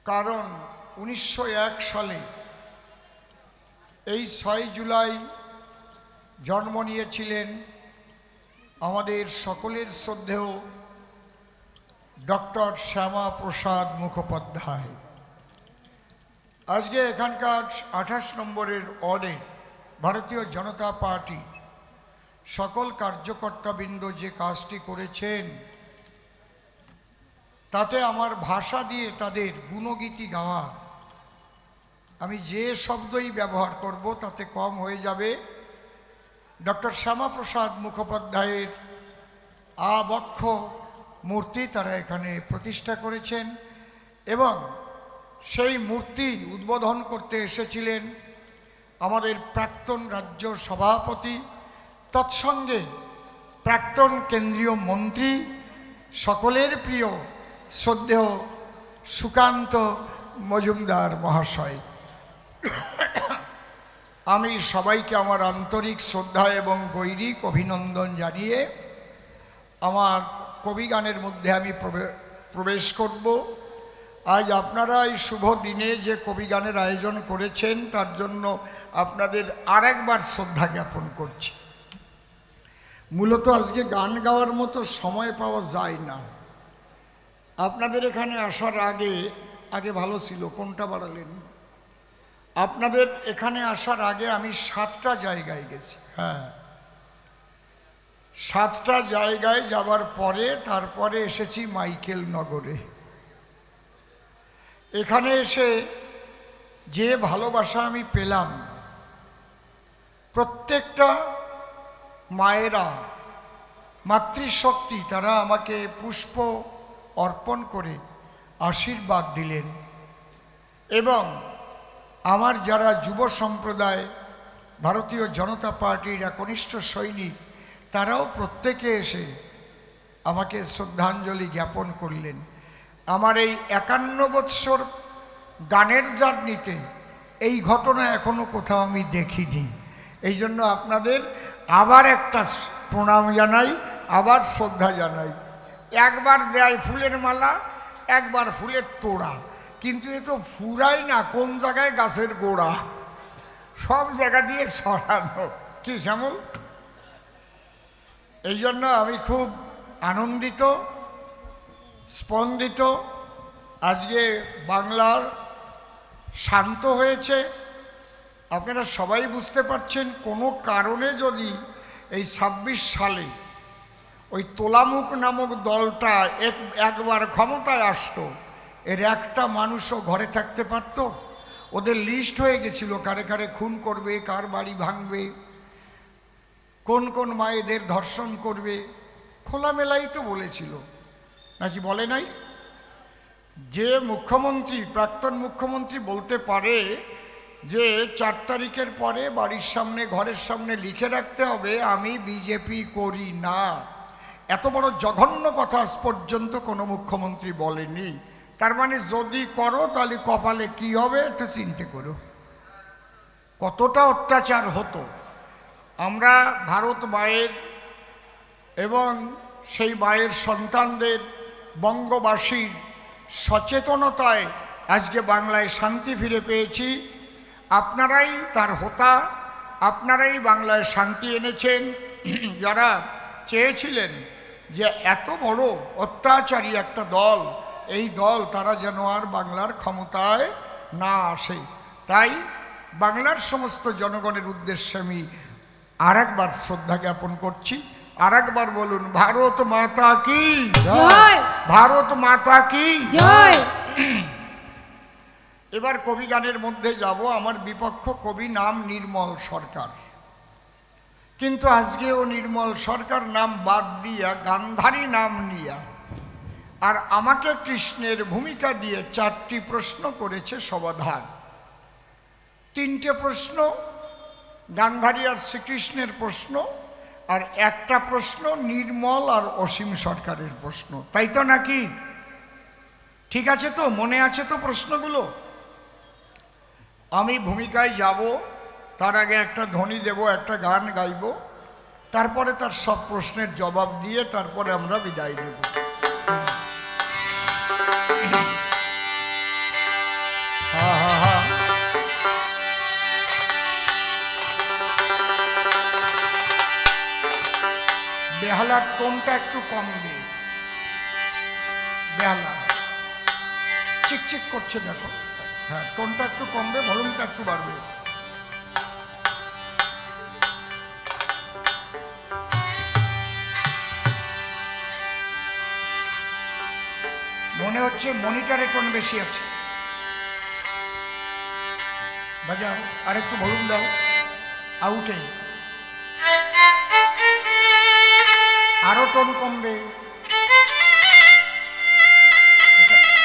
কারণ 1901 সালে এই 6 জুলাই জন্ম নিয়েছিলেন আমাদের সকলের শ্রদ্ধেয় ডক্টর শ্যামাপ্রসাদ মুখোপাধ্যায়। আজকে এখানকার 28 নম্বরের ওয়ার্ডে ভারতীয় জনতা পার্টি সকল কার্যকর্তাবৃন্দ যে কাজটি করেছেন তাতে আমার ভাষা দিয়ে তাদের গুণগীতি গাওয়া, আমি যে শব্দই ব্যবহার করব তাতে কম হয়ে যাবে। ডক্টর শ্যামাপ্রসাদ মুখোপাধ্যায়ের আবক্ষ মূর্তি তারা এখানে প্রতিষ্ঠা করেছেন এবং সেই মূর্তি উদ্বোধন করতে এসেছিলেন আমাদের প্রাক্তন রাজ্য সভাপতি, তৎসঙ্গে প্রাক্তন কেন্দ্রীয় মন্ত্রী, সকলের প্রিয় শ্রদ্ধেয় সুকান্ত মজুমদার মহাশয়। আমি সবাইকে আমার আন্তরিক শ্রদ্ধা এবং গৈরিক অভিনন্দন জানিয়ে আমার কবিগানের মধ্যে আমি প্রবেশ করব। আজ আপনারা এই শুভ দিনে যে কবিগানের আয়োজন করেছেন তার জন্য আপনাদের আরেকবার শ্রদ্ধা জ্ঞাপন করছি। মূলত আজকে গান গাওয়ার মতো সময় পাওয়া যায় না। আপনাদের এখানে আসার আগে ভালো ছিল, কোনটা বাড়ালেন? আপনাদের এখানে আসার আগে আমি 7টা জায়গায় গেছি। হ্যাঁ, 7টা জায়গায় যাবার পরে তারপরে এসেছি মাইকেল নগরে। এখানে এসে যে ভালোবাসা আমি পেলাম, প্রত্যেকটা মায়েরা, মাতৃশক্তি, তারা আমাকে পুষ্প অর্পণ করে আশীর্বাদ দিলেন এবং আমার যারা যুব সম্প্রদায়, ভারতীয় জনতা পার্টির একনিষ্ঠ সৈনিক, তারাও প্রত্যেকে এসে আমাকে শ্রদ্ধাঞ্জলি জ্ঞাপন করলেন। আমার এই 51 বৎসর গানের জার্নিতে এই ঘটনা এখনো কোথাও আমি দেখিনি। এই জন্য আপনাদের আবার একটা প্রণাম জানাই, আবার শ্রদ্ধা জানাই। একবার দেয় ফুলের মালা, একবার ফুলের তোড়া, কিন্তু এ তো ফুরাই না, কোন জায়গায় গাছের গোড়া, সব জায়গা দিয়ে ছড়ানো। কি শ্যামল? এই জন্য আমি খুব আনন্দিত, স্পন্দিত। আজকে বাংলার শান্ত হয়েছে। আপনারা সবাই বুঝতে পারছেন, কোনো কারণে যদি এই 26 সালে ওই তোলামুখ নামক দলটা একবার ক্ষমতায় আসতো, এর একটা মানুষও ঘরে থাকতে পারত? ওদের লিস্ট হয়ে গেছিল কারে কারে খুন করবে, কার বাড়ি ভাঙবে, কোন কোন মায়েদের ধর্ষণ করবে, খোলামেলাই তো বলেছিল, নাকি বলে নাই? যে মুখ্যমন্ত্রী, প্রাক্তন মুখ্যমন্ত্রী বলতে পারে যে 4 তারিখের পরে বাড়ির সামনে, ঘরের সামনে লিখে রাখতে হবে আমি বিজেপি করি না, এত বড় জঘন্য কথা আজ পর্যন্ত কোনো মুখ্যমন্ত্রী বলেনি। তার মানে যদি করো তাহলে কপালে কি হবে একটু চিন্তা করো। কতটা অত্যাচার হতো। আমরা ভারত মায়ের এবং সেই মায়ের সন্তানদের, বঙ্গবাসীর সচেতনতায় আজকে বাংলায় শান্তি ফিরে পেয়েছি। আপনারাই তার হোতা, আপনারাই বাংলায় শান্তি এনেছেন। যারা চেয়েছিলেন যে এত বড় অত্যাচারী একটা দল, এই দল তারা যেন আর বাংলার ক্ষমতায় না আসে, তাই বাংলার সমস্ত জনগণের উদ্দেশ্যে আমি আরেকবার শ্রদ্ধা জ্ঞাপন করছি। আরেকবার বলুন, ভারত মাতা কি জয়, ভারত মাতা কি জয়। এবার কবি গানের মধ্যে যাব। আমার বিপক্ষ কবি নাম নির্মল সরকার, কিন্তু আজকেও নির্মল সরকার নাম বাদ দিয়া গান্ধারী নাম নিয়া আর আমাকে কৃষ্ণের ভূমিকা দিয়ে 4টি প্রশ্ন করেছে সমাধান। 3টে প্রশ্ন গান্ধারী আর শ্রীকৃষ্ণের প্রশ্ন, আর একটা প্রশ্ন নির্মল আর অসীম সরকারের প্রশ্ন, তাই তো নাকি? ঠিক আছে তো? মনে আছে তো প্রশ্নগুলো? আমি ভূমিকায় যাব, তার আগে একটা ধ্বনি দেব, একটা গান গাইব, তারপরে তার সব প্রশ্নের জবাব দিয়ে তারপরে আমরা বিদায় নেব। বেহালার টোনটা একটু কমবে। বেহালা চিকচিক করছে, দেখো। হ্যাঁ, টোনটা একটু কমবে, ভলিউমটা একটু বাড়বে। মনে হচ্ছে মনিটরে টোন বেশি আছে। বাজাও, আর একটু ভলিউম দাও। আউটে আরো টোন কমবে।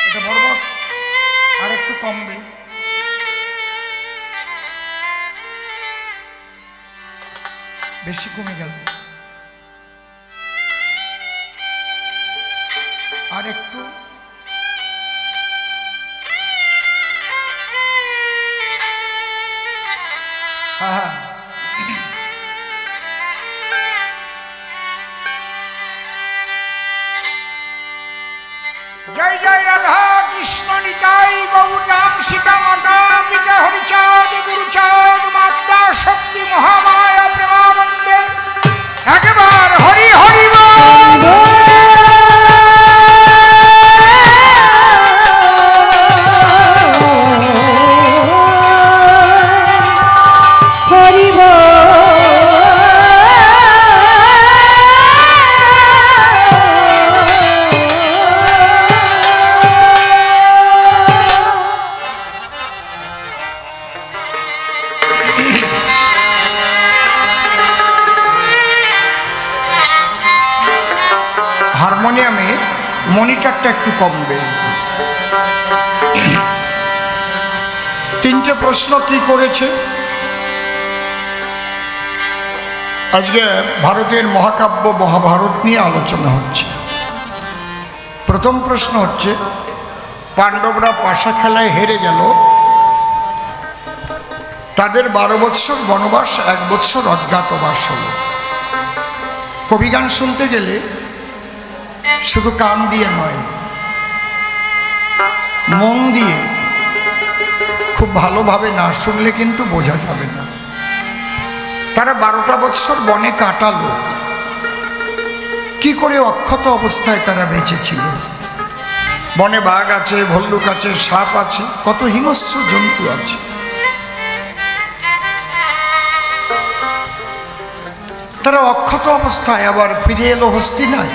এটা বড় বক্স, আর একটু কমবে। বেশি কমে গেল, আর একটু। হ্যাঁ, জয় জয় রাধা কৃষ্ণ নিতাই গৌর রাম সীতা মাতা পিতা হরিচাঁদ গুরুচাঁদ মাতা শক্তি মহামায়া প্রেমানন্দে একবার হরি হরি বল। হারমোনিয়ামে মনিটরটা একটু কমবে। তিনটে প্রশ্ন কি করেছে আজকে? ভারতের মহাকাব্য মহাভারত নিয়ে আলোচনা হচ্ছে। প্রথম প্রশ্ন হচ্ছে, পাণ্ডবরা পাশা খেলায় হেরে গেল, তাদের 12 বৎসর বনবাস, 1 বৎসর অজ্ঞাতবাস হল। কবিগান শুনতে গেলে শুধু কান দিয়ে নয়, মন দিয়ে খুব ভালোভাবে না শুনলে কিন্তু বোঝা যাবে না। তারা 12টা বৎসর বনে কাটালো, কি করে অক্ষত অবস্থায় তারা বেঁচে ছিল? বনে বাঘ আছে, ভল্লুক আছে, সাপ আছে, কত হিংস্র জন্তু আছে। তারা অক্ষত অবস্থায় আবার ফিরে এলো হস্তিনায়,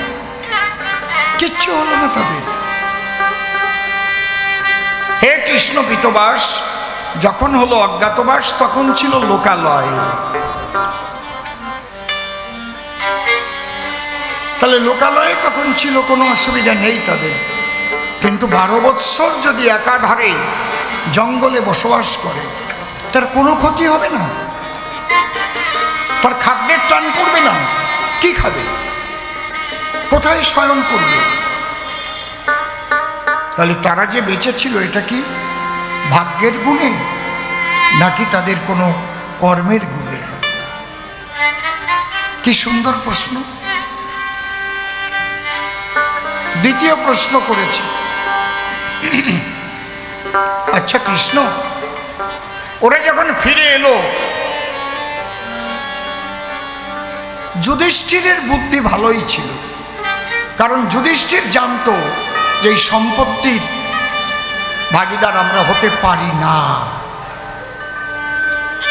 কিচ্ছু হলো না তাদের। হে কৃষ্ণ পিতবাস, যখন হলো অজ্ঞাতবাস তখন ছিল লোকালয়। তাহলে লোকালয়ে তখন ছিল, কোনো অসুবিধা নেই তাদের। কিন্তু 12 বৎসর যদি একাধারে জঙ্গলে বসবাস করে, তার কোনো ক্ষতি হবে না, তার খাদ্যের টান পড়বে না। কি খাবে, কোথায় শয়ন করবে? তাহলে তারা যে বেঁচে ছিল, এটা কি ভাগ্যের গুণে নাকি তাদের কোনো কর্মের গুণে? কি সুন্দর প্রশ্ন। দ্বিতীয় প্রশ্ন করেছে, আচ্ছা কৃষ্ণ, ওরা যখন ফিরে এলো, যুধিষ্ঠিরের বুদ্ধি ভালোই ছিল, কারণ যুধিষ্ঠির জানতো যে এই সম্পত্তির ভাগিদার আমরা হতে পারি না,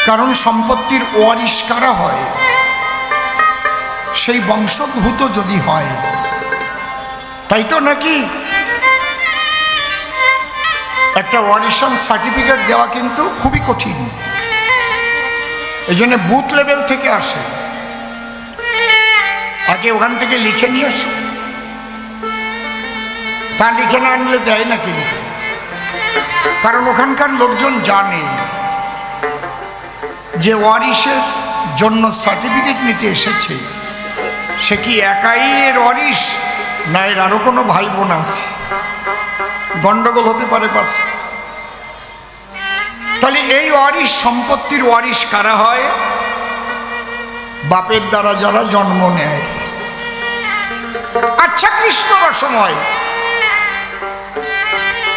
কারণ সম্পত্তির ওয়ারিশ কারা হয়? সেই বংশোদ্ভূত যদি হয়, তাই তো নাকি? একটা ওয়ারিশন সার্টিফিকেট দেওয়া কিন্তু খুবই কঠিন, এই জন্য বুথ লেভেল থেকে আসে। আগে ওখান থেকে লিখে নিয়ে আসো, তা লিখে না আনলে দেয় না কিন্তু, কারণ ওখানকার লোকজন জানে যে ওয়ারিশের জন্য সার্টিফিকেট নিতে এসেছে, সে কি একাই এর ওয়ারিশ, না এর আরো কোনো ভাই বোন আছে, গন্ডগোল হতে পারে পাশে। তাহলে এই ওয়ারিশ, সম্পত্তির ওয়ারিশ কারা হয়? বাপের দ্বারা যারা জন্ম নেয়। আচ্ছা কৃষ্ণ সময়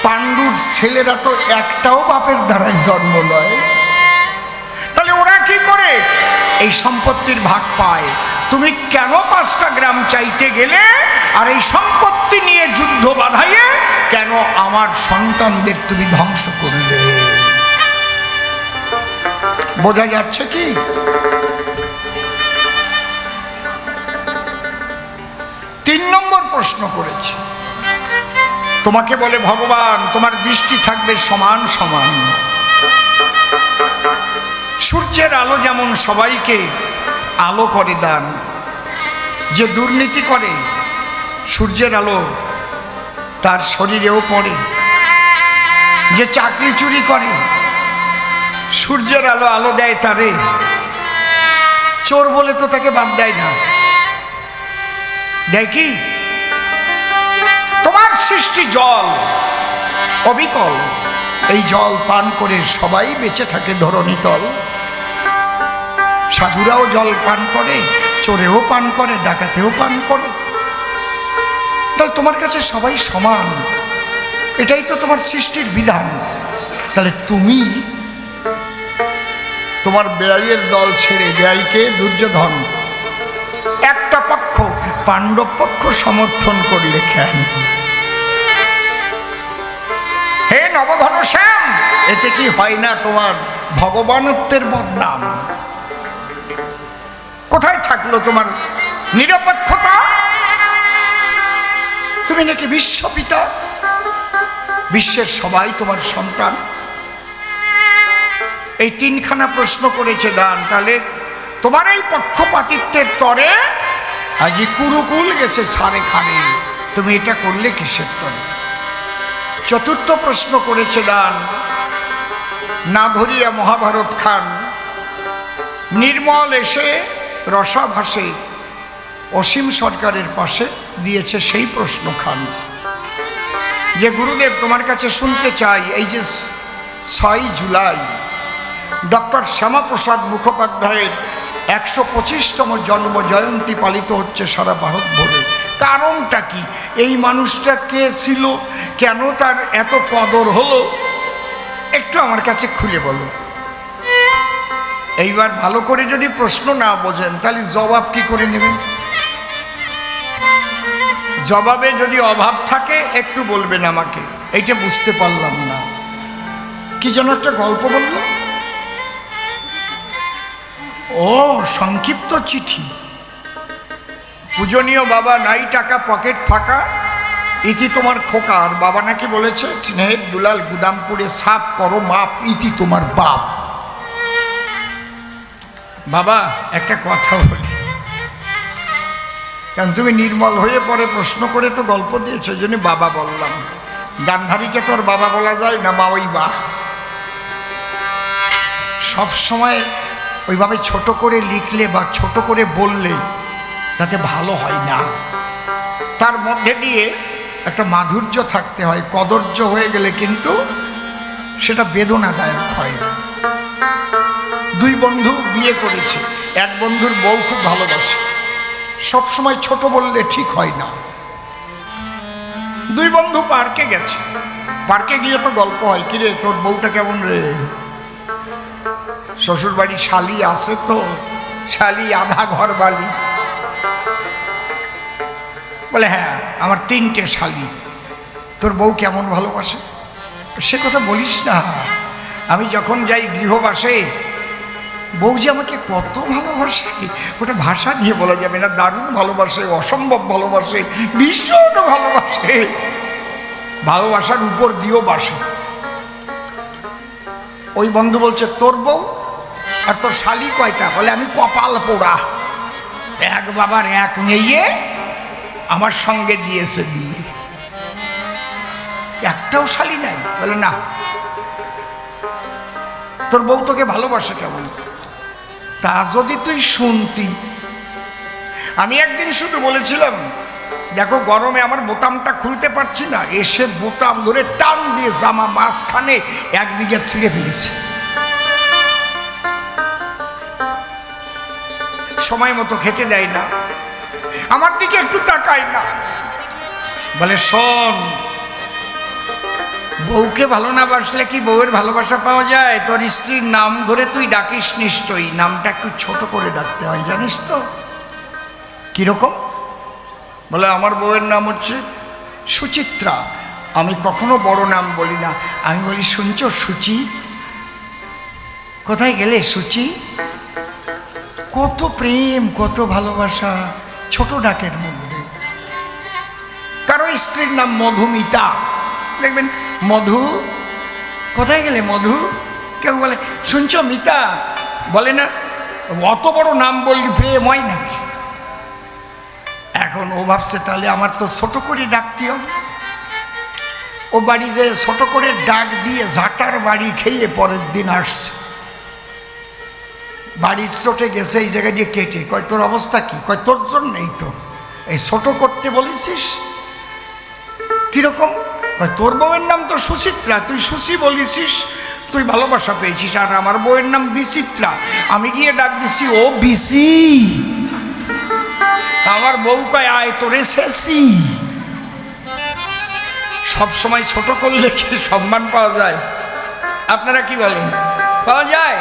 পাণ্ডুর ছেলেরা তো একটাও বাপের দ্বারাই জন্ম নয়, তাহলে ওরা কি করে এই সম্পত্তির ভাগ পায়? তুমি কেন 5টা গ্রাম চাইতে গেলে, আর এই সম্পত্তি নিয়ে যুদ্ধ বাধাইয়ে কেন আমার সন্তানদের তুমি ধ্বংস করলে? বোঝা যাচ্ছে কি? তিন নম্বর প্রশ্ন করেছি, তোমাকে বলে ভগবান তোমার দৃষ্টি থাকবে সমান সমান। সূর্যের আলো যেমন সবাইকে আলো করে দান, যে দুর্নীতি করে সূর্যের আলো তার শরীরেও পড়ে, যে চাকরি চুরি করে সূর্যের আলো আলো দেয় তারে, চোর বলে তো তাকে বাদ দেয় না, দেয় কি? তোমার সৃষ্টি জল অবিকল, এই জল পান করে সবাই বেঁচে থাকে ধরণীতল। সাধুরাও জল পান করে, চোরেও পান করে, ডাকাতেও পান করে। তাহলে তোমার কাছে সবাই সমান, এটাই তো তোমার সৃষ্টির বিধান। তাহলে তুমি তোমার ব্যয়ের দল ছেড়ে, ব্যয়কে দুর্যোধন একটা পক্ষ পাণ্ডব পক্ষ সমর্থন করলে কেন? হে নবঘনশ্যাম, এতে কি হয় না তোমার ভগবানত্বের বদনাম? কোথায় থাকলো তোমার নিরপেক্ষতা? তুমি নাকি বিশ্বপিতা, বিশ্বের সবাই তোমার সন্তান। এই তিনখানা প্রশ্ন করেছে দান। তাহলে তোমার এই পক্ষপাতিত্বের তরে আজ কুরুকুল গেছে ছাড়ে খানে, তুমি এটা করলে কিসের তরে? চতুর্থ প্রশ্ন করেছে দান, না ধরিয়া মহাভারত খান, নির্মল এসে রসাভাসে অসীম সরকারের পাশে দিয়েছে সেই প্রশ্ন খান, যে গুরুদেব তোমার কাছে শুনতে চাই, এই যে 6 জুলাই ডক্টর শ্যামাপ্রসাদ মুখোপাধ্যায়ের 125তম জন্ম জয়ন্তী পালিত হচ্ছে সারা ভারত ভরে, কারণটা কি? এই মানুষটা কে ছিল, কেন তার এত কদর হলো, একটু আমার কাছে খুলে বলো। এইবার ভালো করে যদি প্রশ্ন না বোঝেন তাহলে জবাব কি করে নেবেন? জবাবে যদি অভাব থাকে একটু বলবেন আমাকে, এইটা বুঝতে পারলাম না। কি যেন একটা গল্প বলল, ও সংক্ষিপ্ত চিঠি। পূজনীয় বাবা, নাই টাকা পকেট ফাঁকা, ইতি তোমার খোকা। আর বাবা নাকি বলেছে, স্নেহের দুলাল গুদামপুরে সাপ করো মাপ, ইতি তোমার বাপ। বাবা একটা কথা বলি, কারণ তুমি নির্মল হয়ে পরে প্রশ্ন করে তো গল্প দিয়েছো, ওই জন্য বাবা বললাম। গান্ধারীকে তোর বাবা বলা যায় না, মা ওই বা। সবসময় ওইভাবে ছোট করে লিখলে বা ছোট করে বললে তাতে ভালো হয় না, তার মধ্যে দিয়ে একটা মাধুর্য থাকতে হয়। কদর্য হয়ে গেলে কিন্তু সেটা বেদনাদায়ক হয়। 2 বন্ধু বিয়ে করেছে, এক বন্ধুর বউ খুব ভালোবাসে, সবসময় ছোট বললে ঠিক হয় না। 2 বন্ধু পার্কে গেছে, পার্কে গিয়ে তো গল্প হয়, কিরে তোর বউটা কেমন রে? শ্বশুর বাড়ি শালি আছে তো, শালি আধা ঘর বালি। বলে হ্যাঁ আমার 3টে শালি। তোর বউ কেমন ভালোবাসে? সে কথা বলিস না, আমি যখন যাই গৃহবাসে বউ যে আমাকে কত ভালোবাসে ওটা ভাষা দিয়ে বলা যাবে না। দারুণ ভালোবাসে, অসম্ভব ভালোবাসে, ভীষণ ভালোবাসে, ভালোবাসার উপর দিয়েও বাসে। ওই বন্ধু বলছে তোর বউ আর তোর শালি কয়টা? বলে আমি কপাল পোড়া, এক বাবার এক মেয়ে আমার সঙ্গে দিয়েছে বিয়ে, একটাও শালি নাই। বলে না। তোর বউ তোকে ভালোবাসে কেমন? তা যদি তুই শুনতি, আমি একদিন শুধু বলেছিলাম দেখো গরমে আমার বোতামটা খুলতে পারছি না, এসে বোতাম ধরে টান দিয়ে জামা মাঝখানে 1 বিঘা ছিঁড়ে ফেলেছে। সময় মতো খেতে দেয় না, আমার দিকে একটু তাকায় না। বলে শোন, বউকে ভালো না বাসলে কি বউয়ের ভালোবাসা পাওয়া যায়? তোর স্ত্রীর নাম ধরে তুই ডাকিস নিশ্চয়ই, নামটা একটু ছোট করে ডাকতে হয় জানিস তো। কীরকম? বলে আমার বউয়ের নাম হচ্ছে সুচিত্রা। আমি কখনো বড় নাম বলি না, আমি বলি শুনছ সুচি, কোথায় গেলে সুচি? কত প্রেম, কত ভালোবাসা ছোট ডাকের মধ্যে। কারো স্ত্রীর নাম মধুমিতা, দেখবেন মধু, কোথায় গেলে মধু? কেউ বলে শুনছ মিতা, বলে না অত বড় নাম বললি প্রেম হয় নাকি? এখন ও ভাবছে তাহলে আমার তো ছোট করে ডাকতে হবে। ও বাড়ি যে ছোট করে ডাক দিয়ে ঝাঁটার বাড়ি খেয়ে পরের দিন আসছে। বাড়ির চোটে গেছে এই জায়গা দিয়ে কেটে, কয় তোর অবস্থা কি? কয় তোর জন্যই তো, এই ছোট করতে বলেছিস। কিরকম? কয় তোর বউয়ের নাম তো সুচিত্রা, তুই সুচি বলেছিস, তুই ভালোবাসা পেয়েছিস। আর আমার বউয়ের নাম বিচিত্রা, আমি গিয়ে ডাক দিছি ও বিসি। আমার বউ কয় আয় তোরে শেষি। সব সময় ছোট করলে কি সম্মান পাওয়া যায়? আপনারা কি বলেন, পাওয়া যায়?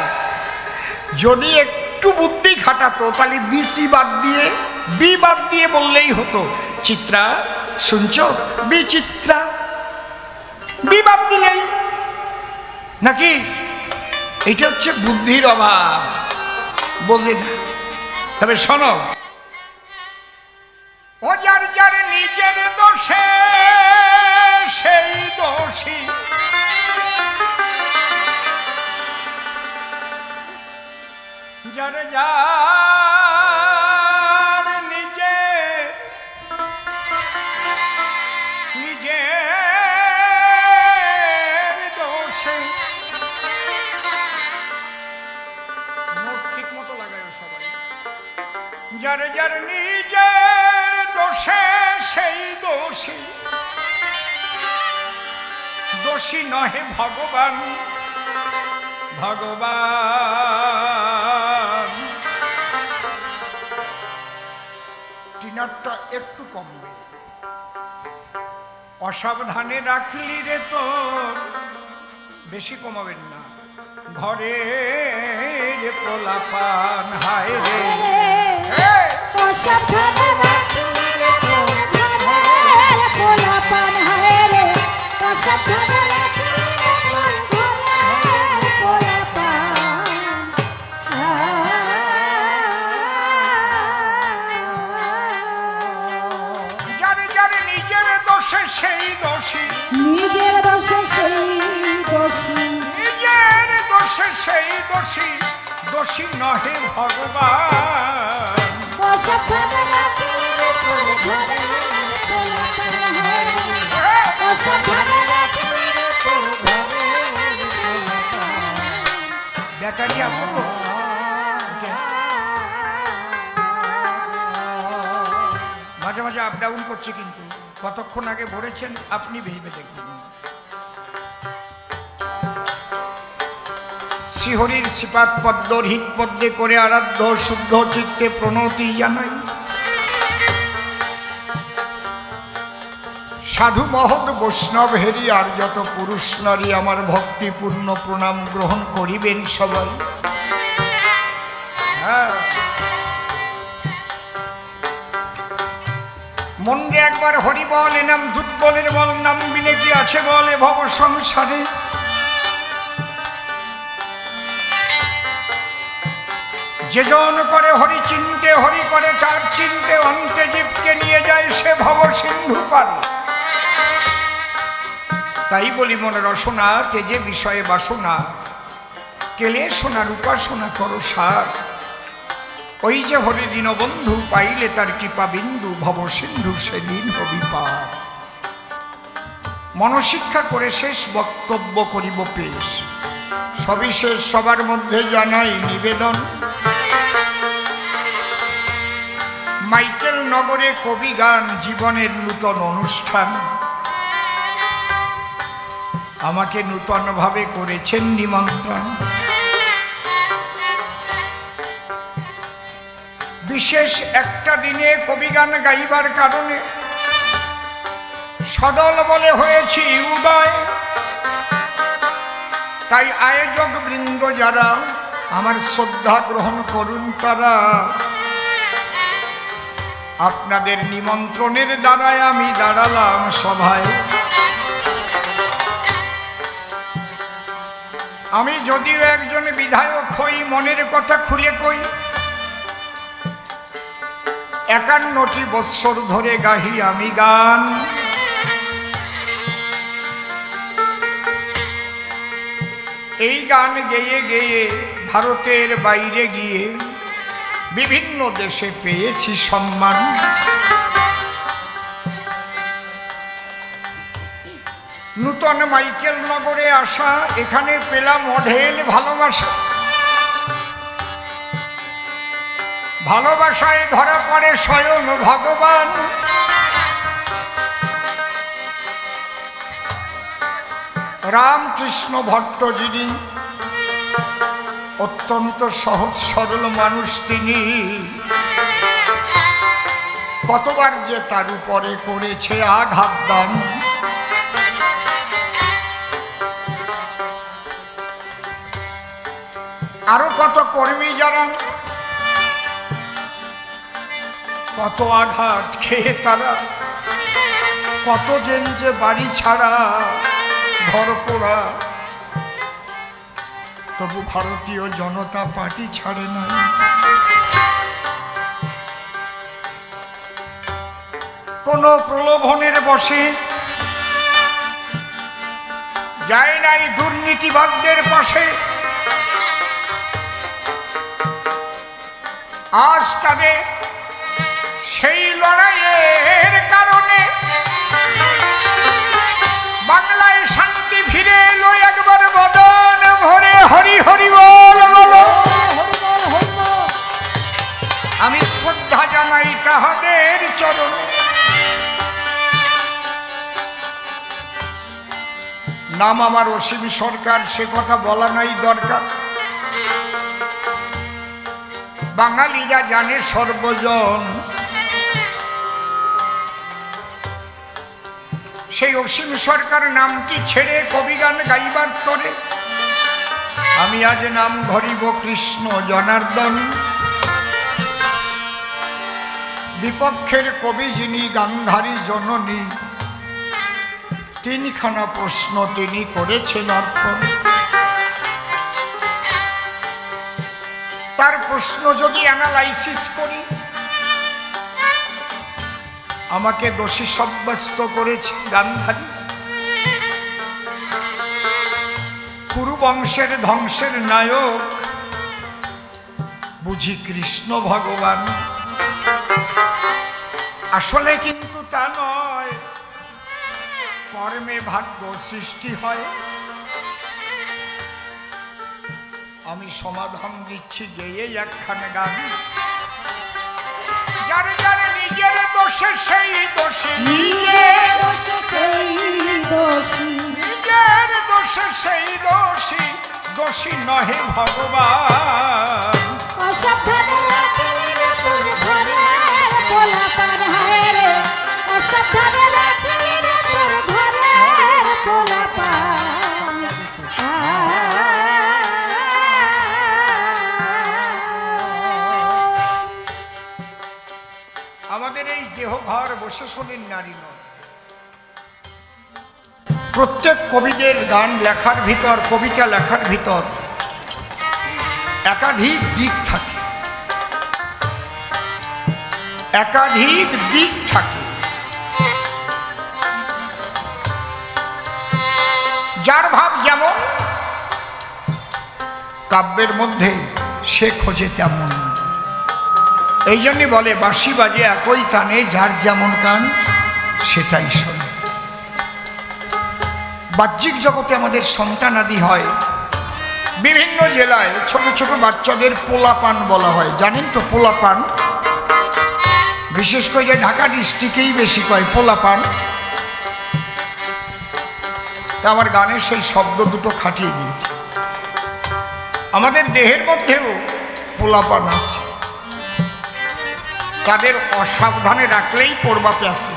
যদি একটু বুদ্ধি খাটাতো তাহলে বিসি বাদ দিয়ে বি বাদ দিয়ে বললেই হতো চিত্রা, শুনছো বিচিত্রা, বি বাদ দিলেই নাকি? এটা হচ্ছে বুদ্ধির অভাব, বোঝে না। তবে শোনো, ও যার যার নিজের দোষে সেই দোষী, যার যার নিজের দোষে, নোট ঠিক মতো লাগায় সবাই, যার যার নিজের দোষে সেই দোষী, দোষী নহে ভগবান। ভগবান টিনারটা একটু কমবে, অসাবধানে রাখলি রে তো, বেশি কমাবেন না। ঘরে পোলাপান হায় রে, অসাবধানে রাখলি রে তো, ঘরে পোলাপান হায় রে, অসাবধানে রাখলি রে তো, ঘরে পোলাপান। যার যার নিজের দোষে সেই দোষী, নিজের দোষে সেই দোষী, নিজের দোষে সেই দোষী, দোষী নহে ভগবান। অসাবধানে রাখলি রে তো, ঘরে পোলাপান হায় রে, অসাবধানে রাখলি রে তো, ঘরে পোলাপান। ব্যাটারি আসো তো, মাঝে মাঝে আপ ডাউন করছে, কিন্তু কতক্ষণ আগে ভরেছেন আপনি ভেবে দেখবেন। শ্রীহরির শ্রীপাদ পদ্মর হিত পদ্মে করে আরাধ্য শুদ্ধ চিত্তে প্রণতি জানাই। সাধু মহৎ বৈষ্ণব হেরি আর যত পুরুষ নারী আমার ভক্তিপূর্ণ প্রণাম গ্রহণ করিবেন সবাই। হ্যাঁ, মনরে একবার হরি বল, এ নাম দুধ বলের বল, নাম বিনে কি আছে বলে ভব সংসারে। যে জন করে হরি চিনতে, হরি করে তার চিনতে, অন্তে জীবকে নিয়ে যায় সে ভব সিন্ধু পারে। তাই বলি মনে রসনা তেজে বিষয়ে বাসনা, কেলে সোনার উপাসনা করো সার। ওই যে হরি দীনবন্ধু পাইলে তার কৃপা বিন্দু, ভব সিন্ধু সেদিন হবি পার। মনশিক্ষা করে শেষ বক্তব্য করিব পেশ, সবিশেষ সবার মধ্যে জানাই নিবেদন। মাইকেল নগরে কবি গান জীবনের নূতন অনুষ্ঠান, আমাকে নূতনভাবে করেছেন নিমন্ত্রণ। বিশেষ একটা দিনে কবি গান গাইবার কারণে সদল বলে হয়েছি উদয়। তাই আয়োজক বৃন্দ যারা আমার শ্রদ্ধা গ্রহণ করুন তারা। আপনাদের নিমন্ত্রণের দ্বারায় আমি দাঁড়ালাম সভায়। আমি যদিও একজন বিধায়ক হই, মনের কথা খুলে কই, 51টি বৎসর ধরে গাহি আমি গান। এই গান গেয়ে গেয়ে ভারতের বাইরে গিয়ে বিভিন্ন দেশে পেয়েছি সম্মান। নূতন মাইকেল নগরে আসা, এখানে পেলাম অঢেল ভালোবাসা। ভালোবাসায় ধরা পড়ে স্বয়ং ভগবান। রামকৃষ্ণ ভট্ট যিনি, অত্যন্ত সহজ সরল মানুষ তিনি, কতবার যে তার উপরে করেছে আঘাত দান। আরো কত কর্মী যারা কত আঘাত খেয়ে তারা, কতজন যে বাড়ি ছাড়া ঘর পোড়া, তবু ভারতীয় জনতা পার্টি ছাড়ে নাই। কোন প্রলোভনের বশে যায় নাই দুর্নীতিবাজদের পাশে। আজ তাদের সেই লড়াইয়ের কারণে বাংলায় শান্তি ফিরে এলো একবার বদন ভরে। হরি হরি বল বলো। আমি শ্রদ্ধা জানাই তাহাদের চরণে। নাম আমার অসীম সরকার, সে কথা বলা নাই দরকার। বাঙালিরা জানে সর্বজন, সেই অসীম সরকার নামটি ছেড়ে কবিগান গাইবার তরে আমি আজ নাম ধরিব কৃষ্ণ জনার্দন। বিপক্ষের কবি যিনি গান্ধারী জননী, তিনখানা প্রশ্ন তিনি করেছেন অর্পণ। তার প্রশ্ন যদি অ্যানালাইসিস করি, আমাকে দোষী সাব্যস্ত করেছে গান্ধারী। কুরু বংশের ধ্বংসের নায়ক বুঝি কৃষ্ণ ভগবান। আসলে কিন্তু তা নয়, কর্মে ভাগ্য সৃষ্টি হয়। আমি সমাধান দিচ্ছি গেয়ে একখান গান। যার যার নিজের দোষে সেই দোষী, নিজের দোষে সেই দোষী, দোষী নহে ভগবান। আমাদের এই দেহ ঘর বসে শোনেন নারী নয়। প্রত্যেক কবিদের গান লেখার ভিতর, কবিতা লেখার ভিতর একাধিক দিক থাকে, একাধিক দিক থাকে। যার ভাব যেমন, কাব্যের মধ্যে সে খোঁজে তেমন। এই জন্যই বলে বাঁশি বাজে একই তানে, যার যেমন কান সেটাই শোনে। বাহ্যিক জগতে আমাদের সন্তানাদি হয়, বিভিন্ন জেলায় ছোট ছোট বাচ্চাদের পোলাপান বলা হয়। জানেন তো পোলাপান? বিশেষ করে যে ঢাকা ডিস্ট্রিক্টেই বেশি কয় পোলাপান। তা আমার গানে সেই শব্দ দুটো খাটিয়ে দিয়েছে। আমাদের দেহের মধ্যেও পোলাপান আছে, তাদের অসাবধানে রাখলেই পড়বাতে আছে।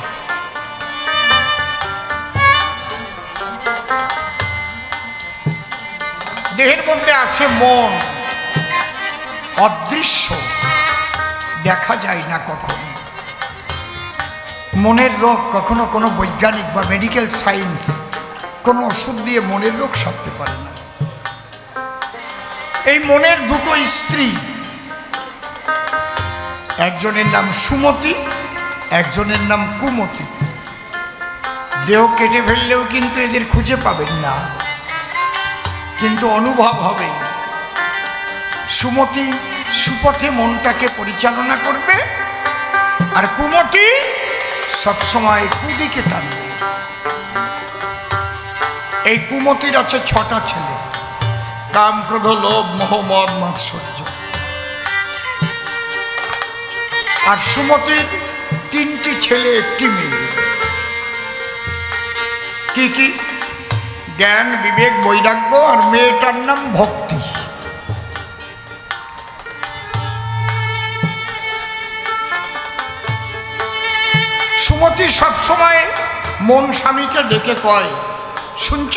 দেহের মধ্যে আছে মন, অদৃশ্য, দেখা যায় না কখনো। মনের রোগ কখনো কোনো বৈজ্ঞানিক বা মেডিকেল সায়েন্স কোনো ওষুধ দিয়ে মনের রোগ সারতে পারে না। এই মনের দুটো স্ত্রী, একজনের নাম সুমতি, একজনের নাম কুমতি। দেহ কেটে ফেললেও কিন্তু এদের খুঁজে পাবেন না, কিন্তু অনুভব হবে। সুমতি সুপথে মনটাকে পরিচালনা করবে, আর কুমতি সবসময় কুদিকে টানবে। এই কুমতির আছে 6টা ছেলে, কাম, ক্রোধ, লোভ, মোহ, মদ, মাৎসর্য। আর সুমতির 3টি ছেলে, 1টি মেয়ে। কি কি? জ্ঞান, বিবেক, বৈরাগ্য, আর মেয়েটার নাম ভক্তি। সুমতি সবসময় মন স্বামীকে ডেকে কয়, শুনছ,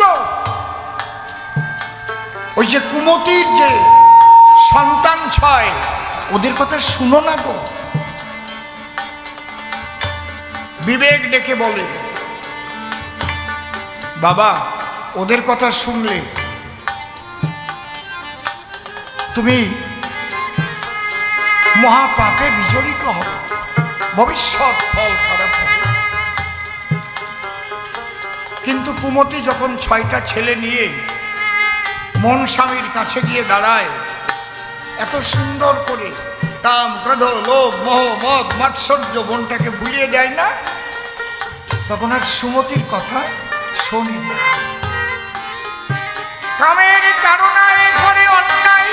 ওই যে কুমতির যে সন্তান 6, ওদের কথা শুনো না গো। বিবেক ডেকে বলে, বাবা, ওদের কথা শুনলে তুমি মহাপাপে বিজড়িত হবে, ভবিষ্যৎ ফল খারাপ হবে। কিন্তু কুমতি যখন 6টা ছেলে নিয়ে মন স্বামীর কাছে গিয়ে দাঁড়ায়, এত সুন্দর করে কাম, ক্রোধ, লোভ, মোহ, মদ, মাৎসর্য মনটাকে ভুলিয়ে দেয় না, তখন আর সুমতির কথা শোনে না। কামের তাড়নায় করে অন্যায়,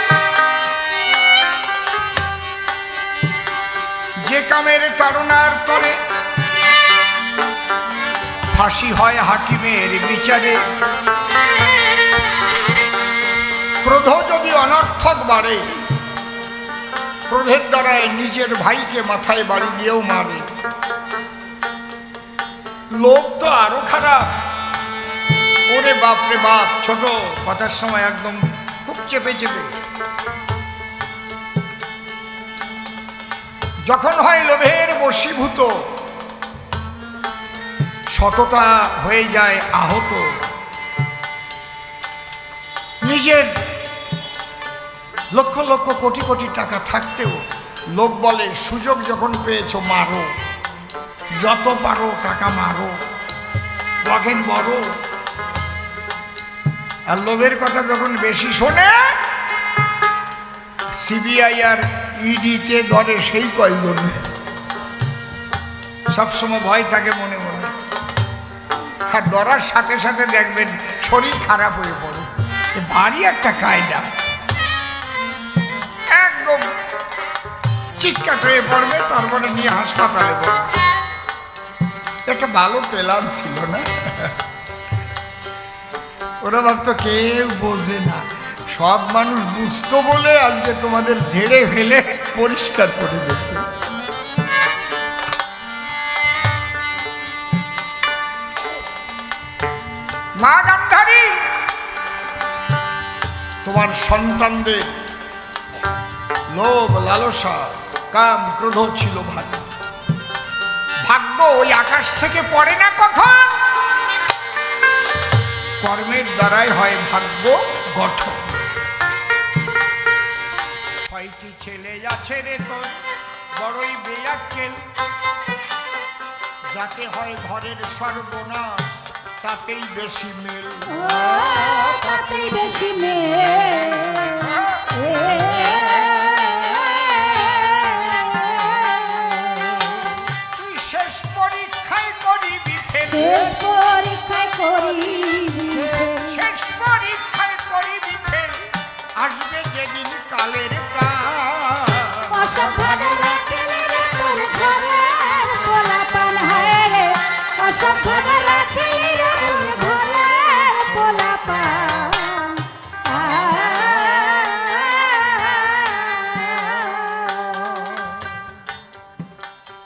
যে কামের তাড়নার তরে ফাঁসি হয় হাকিমের বিচারে। ক্রোধ যদি অনর্থক বাড়ে, ক্রোধের দ্বারায় নিজের ভাইকে মাথায় বাড়ি দিয়েও মারে। লোভ তো আরো খারাপ, ওরে বাপ রে বাপ, ছোট কথার সময় একদম খুব চেপে চেপে। যখন হয় লোভের বশীভূত, সততা হয়ে যায় আহত। নিজের লক্ষ লক্ষ কোটি কোটি টাকা থাকতেও লোভ বলে, সুযোগ যখন পেয়েছো মারো, যত পারো টাকা মারো, বগেন বড়। আর লোভের কথা যখন বেশি শোনে, সিবিআই আর ইডিতে ধরে সেই কয়জন। সবসময় ভয় থাকে মনে মনে, আর ধরার সাথে সাথে দেখবেন শরীর খারাপ হয়ে পড়ে। ভারী একটা কায়দা, একদম চিৎকার হয়ে পড়বে, তারপরে নিয়ে হাসপাতালে পড়বে। একটা ভালো প্ল্যান ছিল না? ওরা ভাবতো কেউ বোঝে না, সব মানুষ বুঝতো বলে আজকে তোমাদের ঝেড়ে ফেলে পরিষ্কার করে দিয়েছে। মা গান্ধারী, তোমার সন্তানদের লোভ, লালসা, কাম, ক্রোধ ছিল ভাগ্য। ভাগ্য ওই আকাশ থেকে পড়ে না কখন, কর্মের দ্বারাই হয় ভাগ্য গঠন। 6টি ছেলে আছে রে তোর, বড়ই বেয়াক্কেল, যাতে হয় ঘরের সর্বনাশ, তাতেই বেশি মেল। তাতেই বেশি মেল। তুই শেষ পরীক্ষায় করবি ফেল, শেষ পরীক্ষায় করিবি ফেল। শেষ পরীক্ষায় করবি ফেল, আসবে যেদিন কালের প্রাণ। অসাবধানে রাখিলে রে তোর ঘরের পোলাপান হয় রে, অসাবধানে রাখিলে রে তোর ঘরের পোলাপান।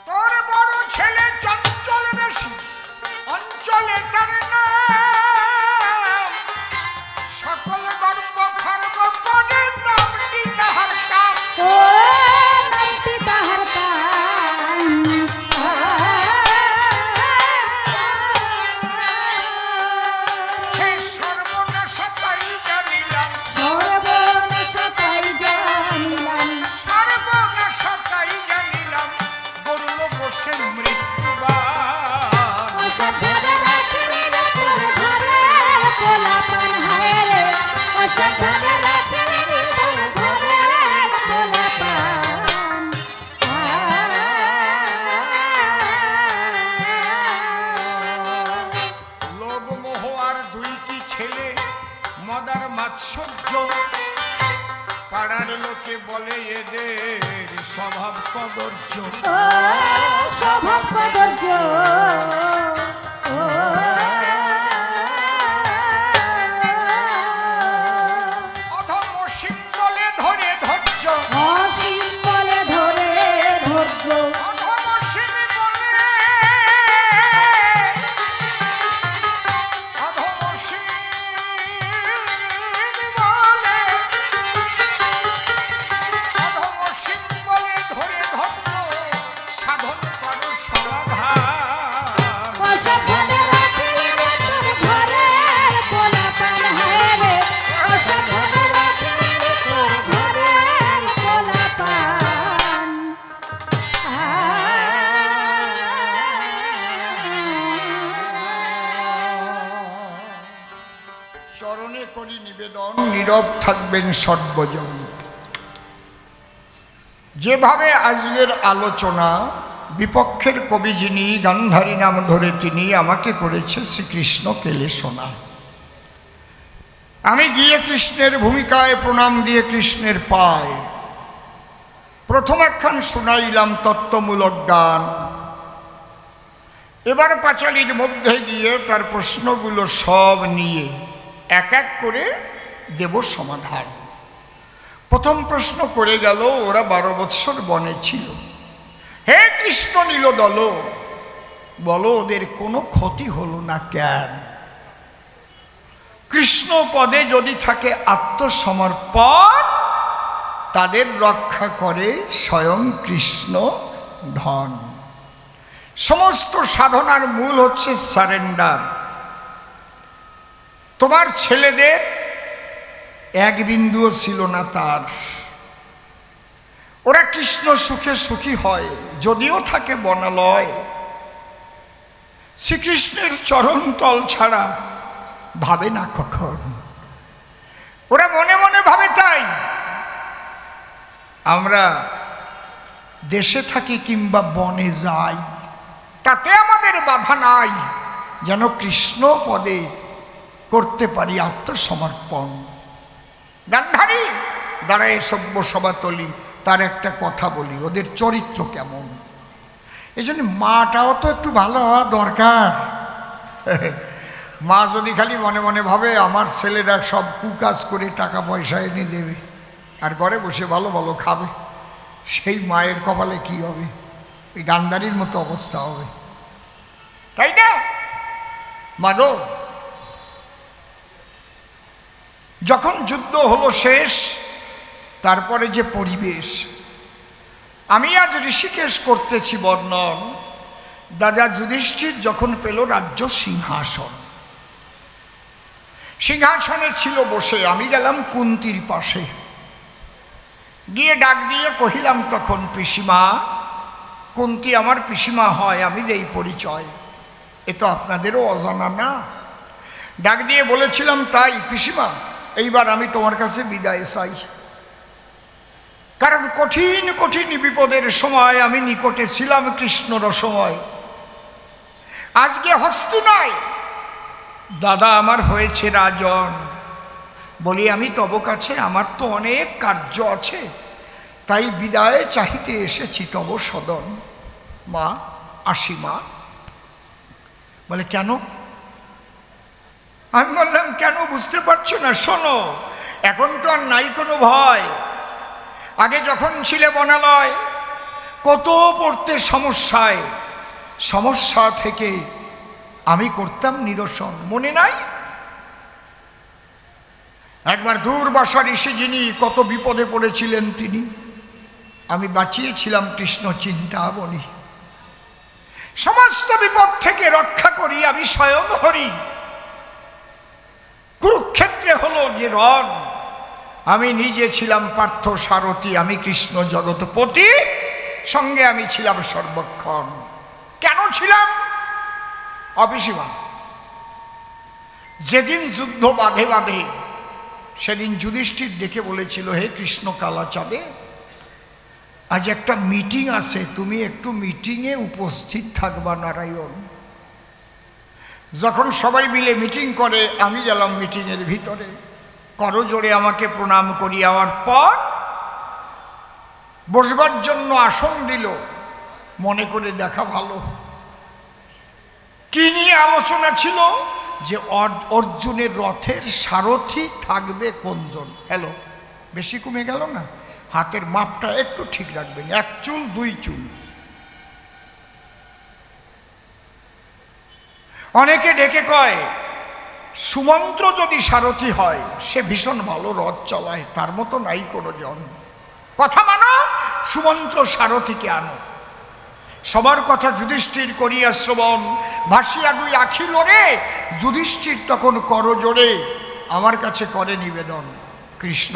তোর বড় ছেলে চঞ্চল বেশি, অঞ্চলে তার নাম, সকল গর্ব খর্ব করে নামটি তাহার কাম। ও নামটি তাহার কাম। মদার মাৎসর্য, পাড়ার লোকে বলে এদের স্বভাব কদর্য। ও স্বভাব কদর্য, ও অধম অসীম বলে ধরে ধৈর্য, অসীম বলে ধরে ধৈর্য, অধম অসীম বলে, অধম অসীম বলে, অধম অসীম বলে ধরে ধৈর্য, সাধন করো সমাধান। অসভ্যদের রাখলি রে তোর ঘরের পোলাপান হয় রে, অসভ্যদের রাখলি রে তোর ঘরের পোলাপান। চরণে করি নিবেদন, নীরব থাকবেন সর্বজন। যেভাবে আজকের আলোচনা, বিপক্ষের কবি যিনি, গান্ধারী নাম ধরে তিনি, আমাকে করেছে শ্রীকৃষ্ণ কেলে শোনা। আমি গিয়ে কৃষ্ণের ভূমিকায় প্রণাম দিয়ে কৃষ্ণের পায় প্রথম একখান শুনাইলাম তত্ত্বমূলক গান। এবার পাঁচালীর মধ্যে গিয়ে তার প্রশ্নগুলো সব নিয়ে এক এক করে দেব সমাধান। প্রথম প্রশ্ন করে গেল, ওরা 12 বৎসর বনে ছিল, হে কৃষ্ণ নীলদল, বলো ওদের কোনো ক্ষতি হলো না কেন? কৃষ্ণ পদে যদি থাকে আত্মসমর্পণ, তাদের রক্ষা করে স্বয়ং কৃষ্ণ ধন। সমস্ত সাধনার মূল হচ্ছে সারেন্ডার। তোমার ছেলেদের এক বিন্দুও ছিল না তার, ওরা কৃষ্ণ সুখে সুখী হয়, যদিও থাকে বনালয়। শ্রীকৃষ্ণের চরণতল ছাড়া ভাবে না কখন, ওরা মনে মনে ভাবে। তাই আমরা দেশে থাকি কিংবা বনে যাই, তাতে আমাদের বাধা নাই, যেন কৃষ্ণ পদে করতে পারি আত্মসমর্পণ। গান্ধারী দাঁড়ায় সভ্য সভাতলি, তার একটা কথা বলি, ওদের চরিত্র কেমন। এই জন্য মাটাও তো একটু ভালো হওয়া দরকার। মা যদি খালি মনে মনে ভাবে আমার ছেলেরা সব কুকাজ করে টাকা পয়সা এনে দেবে আর ঘরে বসে ভালো ভালো খাবে, সেই মায়ের কপালে কি হবে? এই গান্ধারীর মতো অবস্থা হবে, তাই না? মাগো, যখন যুদ্ধ হলো শেষ, তারপরে যে পরিবেশ, আমি আজ ঋষিকেশ করতেছি বর্ণন। দাদা যুধিষ্ঠির যখন পেল রাজ্য সিংহাসন, সিংহাসনে ছিল বসে, আমি গেলাম কুন্তির পাশে, গিয়ে ডাক দিয়ে কহিলাম তখন, পিসিমা। কুন্তি আমার পিসিমা হয়, আমি দেই পরিচয়, এ তো আপনাদেরও অজানা না। ডাক দিয়ে বলেছিলাম, তাই পিসিমা, এইবার আমি তোমার কাছে বিদায় চাই, কারণ কঠিন কঠিন বিপদের সময় আমি নিকটে ছিলাম কৃষ্ণ রসময়। আজকে হস্তিনায় দাদা আমার হয়েছে রাজন, বলি আমি তব কাছে, আমার তো অনেক কার্য আছে, তাই বিদায় চাহিতে এসেছি তব সদন। মা, আসি মা। বলে কেন? আমি বললাম, কেন বুঝতে পারছো না? শোনো, এখন তো আর নাই কোনো ভয়। আগে যখন ছিলে বনালয়, কত পড়তে সমস্যায়, সমস্যা থেকে আমি করতাম নিরসন, মনে নাই? একবার দূর্বাসা ঋষি যিনি কত বিপদে পড়েছিলেন তিনি, আমি বাঁচিয়েছিলাম কৃষ্ণ চিন্তাবনী। সমস্ত বিপদ থেকে রক্ষা করি আমি স্বয়ং হরি। কুরুক্ষেত্রে হলো যে রণ, আমি নিজে ছিলাম পার্থ সারথী, আমি কৃষ্ণ জগৎপতি, সঙ্গে আমি ছিলাম সর্বক্ষণ। কেন ছিলাম? অপিসিমা, যেদিন যুদ্ধ বাঁধে বাঁধে, সেদিন যুধিষ্ঠির ডেকে বলেছিল, হে কৃষ্ণ কালাচাঁদে, আজ একটা মিটিং আছে, তুমি একটু মিটিংয়ে উপস্থিত থাকবা নারায়ণ। যখন সবাই মিলে মিটিং করে, আমি গেলাম মিটিংয়ের ভিতরে। করজোড়ে আমাকে প্রণাম করিয়াওয়ার পর বসবার জন্য আসন দিল। মনে করে দেখা ভালো কি নিয়ে আলোচনা ছিল, যে অর্জুনের রথের সারথি থাকবে কোনজন। হ্যালো, বেশি কমে গেল না? হাতের মাপটা একটু ঠিক রাখবেন, 1 চুল 2 চুল। অনেকে ডেকে কয় সুমন্ত্র যদি সারথি হয় সে ভীষণ ভালো রথ চালায়, তার মতো নাই কোনো জন। কথা মানো, সুমন্ত্র সারথিকে আনো। সবার কথা যুধিষ্ঠির করিয়া শ্রবণ, ভাসিয়া 2 আখি লোরে। যুধিষ্ঠির তখন করজোড়ে আমার কাছে করে নিবেদন, কৃষ্ণ,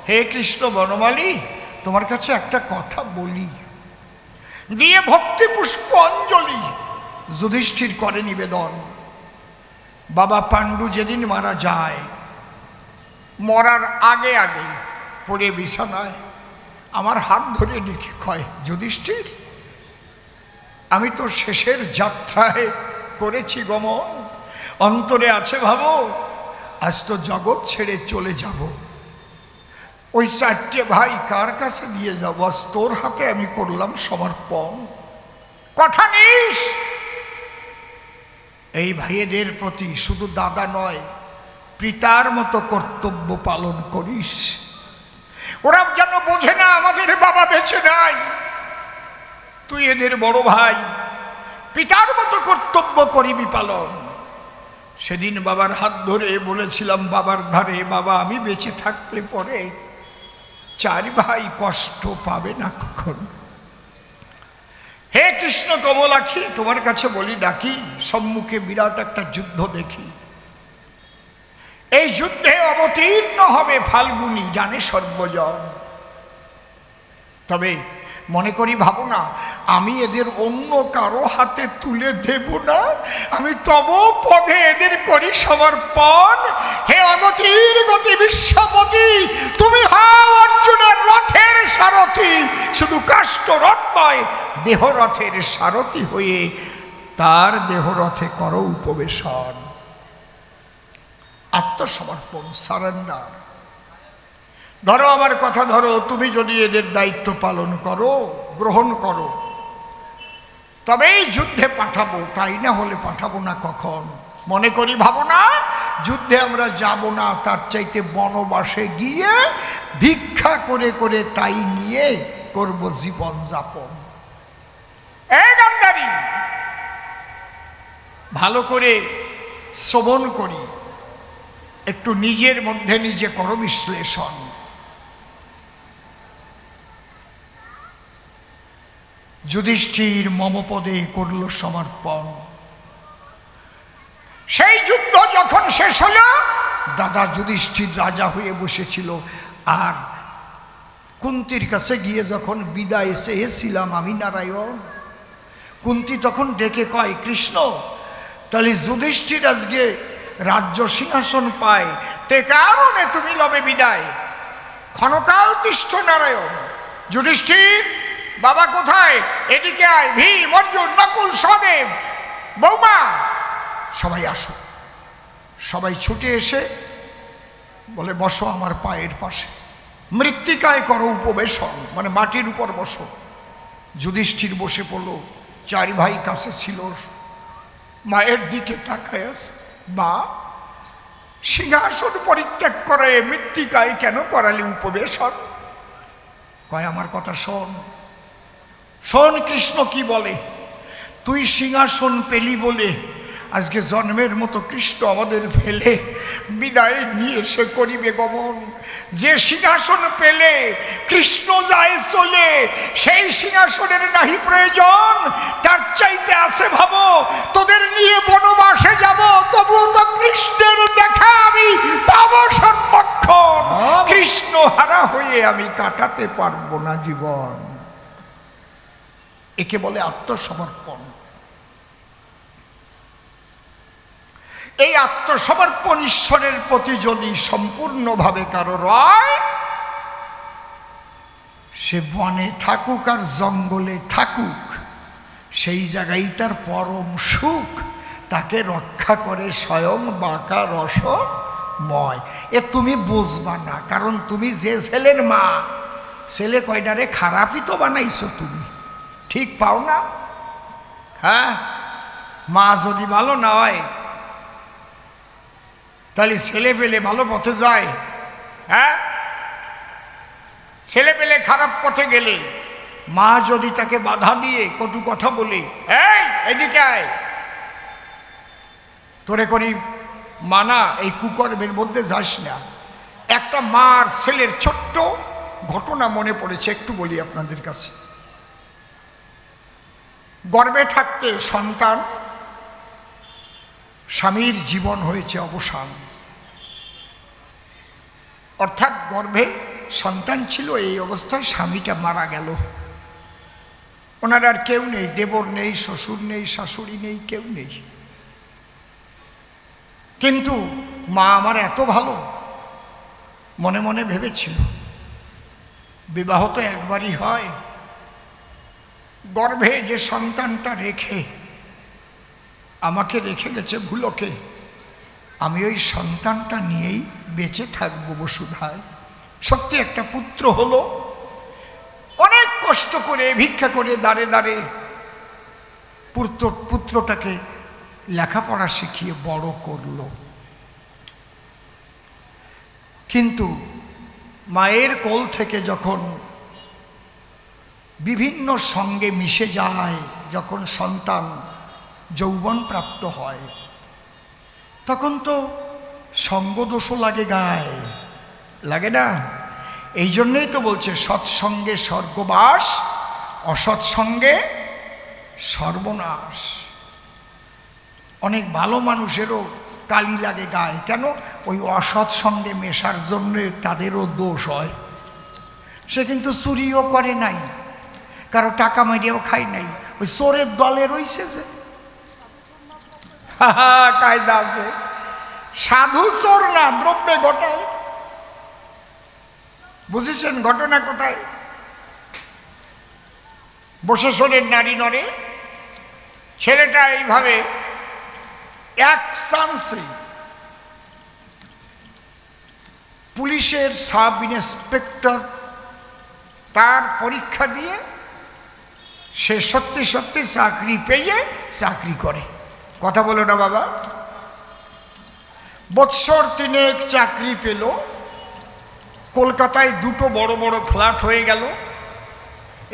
হে কৃষ্ণ বনমালী, তোমার কাছে একটা কথা বলি। দিয়ে ভক্তি পুষ্প অঞ্জলি যুধিষ্ঠির করে নিবেদন। বাবা পাণ্ডু যেদিন মারা যায়, মরার আগে আগে পড়ে বিছানায় আমার হাত ধরে ডেকে কয়, যুধিষ্ঠির, আমি তো শেষের যাত্রায় করেছি গমন, অন্তরে আছে ভাবো আজ তো জগৎ ছেড়ে চলে যাব। ওই 4টে ভাই কার কাছে দিয়ে যাবো, আজ তোর হাতে আমি করলাম সমর্পণ। কথা নিস এই ভাইয়েদের প্রতি শুধু দাদা নয়, পিতার মতো কর্তব্য পালন করিস। ওরা যেন বোঝে না আমাদের বাবা বেঁচে নাই, তুই এদের বড় ভাই, পিতার মতো কর্তব্য করিবি পালন। সেদিন বাবার হাত ধরে বলেছিলাম বাবার ধারে, বাবা আমি বেঁচে থাকলে পরে 4 ভাই কষ্ট পাবে না কখন। হে কৃষ্ণ কমলাক্ষী, তোমার কাছে বলি ডাকি, সম্মুখে বিরাট একটা যুদ্ধ দেখি। এই যুদ্ধে অবতীর্ণ হবে ফাল্গুনী, জানে সর্বজন। তবে মনে করি ভাবো না আমি এদের অন্য কারো হাতে তুলে দেব না, আমি তব পদে এদের করি সমর্পণ। হে অগতির গতি বিশ্বপতি, তুমি হও অর্জুনের রথের সারথি। শুধু কাষ্ঠ রথ নয়, দেহরথের সারথি হয়ে তার দেহরথে করো উপবেশন। আত্মসমর্পণ, সারেন্ডার। ধরো আমার কথা ধরো, তুমি যদি এদের দায়িত্ব পালন করো, গ্রহণ করো, তবেই যুদ্ধে পাঠাবো, তাই না হলে পাঠাবো না কখন। মনে করি ভাবো না যুদ্ধে আমরা যাব না, তার চাইতে বনবাসে গিয়ে ভিক্ষা করে করে তাই নিয়ে করব জীবন যাপন। এই গান্ধারী, ভালো করে শ্রবণ করি, একটু নিজের মধ্যে নিজে করো বিশ্লেষণ। যুধিষ্ঠির মমপদে করল সমর্পণ। সেই যুদ্ধ যখন শেষ হল, দাদা যুধিষ্ঠির রাজা হয়ে বসেছিল, আর কুন্তির কাছে গিয়ে যখন বিদায় চেয়েছিলাম আমি নারায়ণ, কুন্তি তখন ডেকে কয়, কৃষ্ণ তাহলে যুধিষ্ঠির আজকে রাজ্য সিংহাসন পায়, তে কারণে তুমি লবে বিদায়, ক্ষণকাল তিষ্ঠ নারায়ণ। যুধিষ্ঠির, বাবা কোথায়, এদিকে আয়, ভীম, অর্জুন, নকুল, সহদেব, বৌমা, সবাই আসো। সবাই ছুটে এসে বলে, বসো আমার পায়ের পাশে, মৃত্তিকায় করো উপবেশন, মানে মাটির উপর বসো। যুধিষ্ঠির বসে পড়ল, 4 ভাই কাছে ছিল, মায়ের দিকে তাকায় আছে। মা, সিংহাসন পরিত্যাগ করে মৃত্তিকায় কেন করালি উপবেশন? কয়, আমার কথা শোন, শোন কৃষ্ণ কি বলে। তুই সিংহাসন পেলি বলে আজকে জন্মের মতো কৃষ্ণ আমাদের ফেলে বিদায় নিয়ে সে করিবে গমন। যে সিংহাসন পেলে কৃষ্ণ যায় চলে, সেই সিংহাসনের নাহি প্রয়োজন, তার চাইতে আছে ভাবো তোদের নিয়ে বনবাসে যাব, তবু তো কৃষ্ণের দেখা আমি পাবো সর্বক্ষণ। কৃষ্ণ হারা হয়ে আমি কাটাতে পারবো না জীবন। একে বলে আত্মসমর্পণ। এই আত্মসমর্পণ ঈশ্বরের প্রতি যদি সম্পূর্ণভাবে কারো রয়, সে বনে থাকুক আর জঙ্গলে থাকুক, সেই জায়গায় তার পরম সুখ। তাকে রক্ষা করে স্বয়ং বাঁকা রস ময়। এ তুমি বুঝবা না, কারণ তুমি যে ছেলের মা, ছেলে কয়টারে খারাপই তো বানাইছো তুমি, ঠিক পাও না? হ্যাঁ, মা যদি ভালো না হয় তাহলে ছেলে পেলে ভালো পথে যায়? হ্যাঁ, ছেলে পেলে খারাপ পথে গেলে মা যদি তাকে বাধা দিয়ে কটু কথা বলে, এই এদিকে আয়, তোরে করি মানা, এই কুকর্মের মধ্যে যাস না। একটা মার ছেলের ছোট্ট ঘটনা মনে পড়েছে, একটু বলি আপনাদের কাছে। গর্ভে থাকতে সন্তান, স্বামীর জীবন হয়েছে অবসান, অর্থাৎ গর্ভে সন্তান ছিল, এই অবস্থায় স্বামীটা মারা গেল। ওনার আর কেউ নেই, দেবর নেই, শ্বশুর নেই, শাশুড়ি নেই, কেউ নেই। কিন্তু মা আমার এত ভালো, মনে মনে ভেবেছিল বিবাহ তো একবারই হয়, গর্ভে যে সন্তানটা রেখে আমাকে রেখে গেছে ভুলোকে, আমি ওই সন্তানটা নিয়েই বেঁচে থাকবো বসুধায়। সত্যি একটা পুত্র হলো, অনেক কষ্ট করে ভিক্ষা করে দাঁড়ে দাঁড়ে পুত্রটাকে লেখাপড়া শিখিয়ে বড় করলো। কিন্তু মায়ের কোল থেকে যখন বিভিন্ন সঙ্গে মিশে যায়, যখন সন্তান যৌবন প্রাপ্ত হয়, তখন তো সঙ্গদোষও লাগে গায়ে, লাগে না? এই জন্যই তো বলছে সৎসঙ্গে স্বর্গবাস, অসৎসঙ্গে সর্বনাশ। অনেক ভালো মানুষেরও কালি লাগে গায়ে, কেন? ওই অসৎ সঙ্গে মেশার জন্যে তাদেরও দোষ হয়। সে কিন্তু চুরিও করে নাই, কারো টাকা মারিয়াও খায় নাই, ওই চোরের দলে রইছে যে। কায়দা আছে, সাধু চোর না, দ্রব্যে ঘটায়। বুঝেছেন ঘটনা কোথায়? বসে শোনেন নারী নরে, ছেলেটা এইভাবে এক চান্সে পুলিশের সাব ইন্সপেক্টর তার পরীক্ষা দিয়ে সে সত্যি সত্যি চাকরি পেয়ে চাকরি করে। কথা বলো না বাবা? বৎসর তিনেক চাকরি পেল, কলকাতায় দুটো বড় বড় ফ্ল্যাট হয়ে গেল।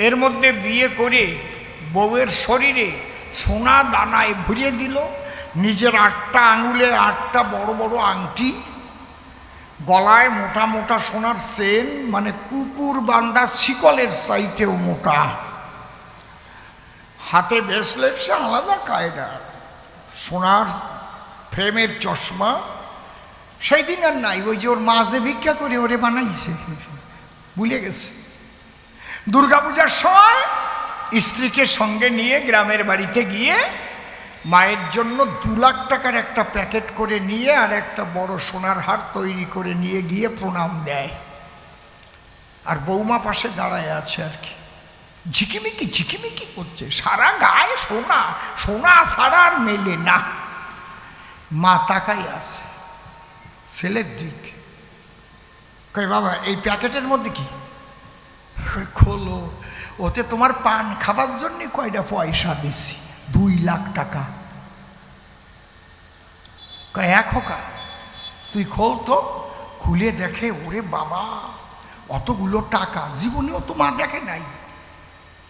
এর মধ্যে বিয়ে করে বউয়ের শরীরে সোনা দানায় ভরিয়ে দিল, নিজের 8টা আঙুলে 8টা বড় বড় আংটি, গলায় মোটা মোটা সোনার চেন, মানে কুকুর বান্ধা শিকলের চাইতেও মোটা, হাতে ব্রেসলেট, সে আলাদা কায়দা, সোনার ফ্রেমের চশমা। সেই দিন আর নাই, ওই যে ওর মা যে ভিক্ষা করে ওরে বানাইছে, ভুলে গেছে। দুর্গাপূজার সময় স্ত্রীকে সঙ্গে নিয়ে গ্রামের বাড়িতে গিয়ে মায়ের জন্য 2 লাখ টাকার একটা প্যাকেট করে নিয়ে আর একটা বড় সোনার হার তৈরি করে নিয়ে গিয়ে প্রণাম দেয়। আর বৌমা পাশে দাঁড়ায় আছে আর কি, ঝিকিমিকি ঝিকিমিকি করছে, সারা গায়ে সোনা, সোনা ছাড়া আর মেলে না। মা তাকাই আছে ছেলের দিক, কই বাবা এই প্যাকেটের মধ্যে কি? খোলো, ওতে তোমার পান খাবার জন্য কয়টা পয়সা দিছি, 2 লাখ টাকা। কয় এক হোকা, তুই খোল তো। খুলে দেখে, ওরে বাবা, অতগুলো টাকা জীবনেও তো মা দেখে নাই,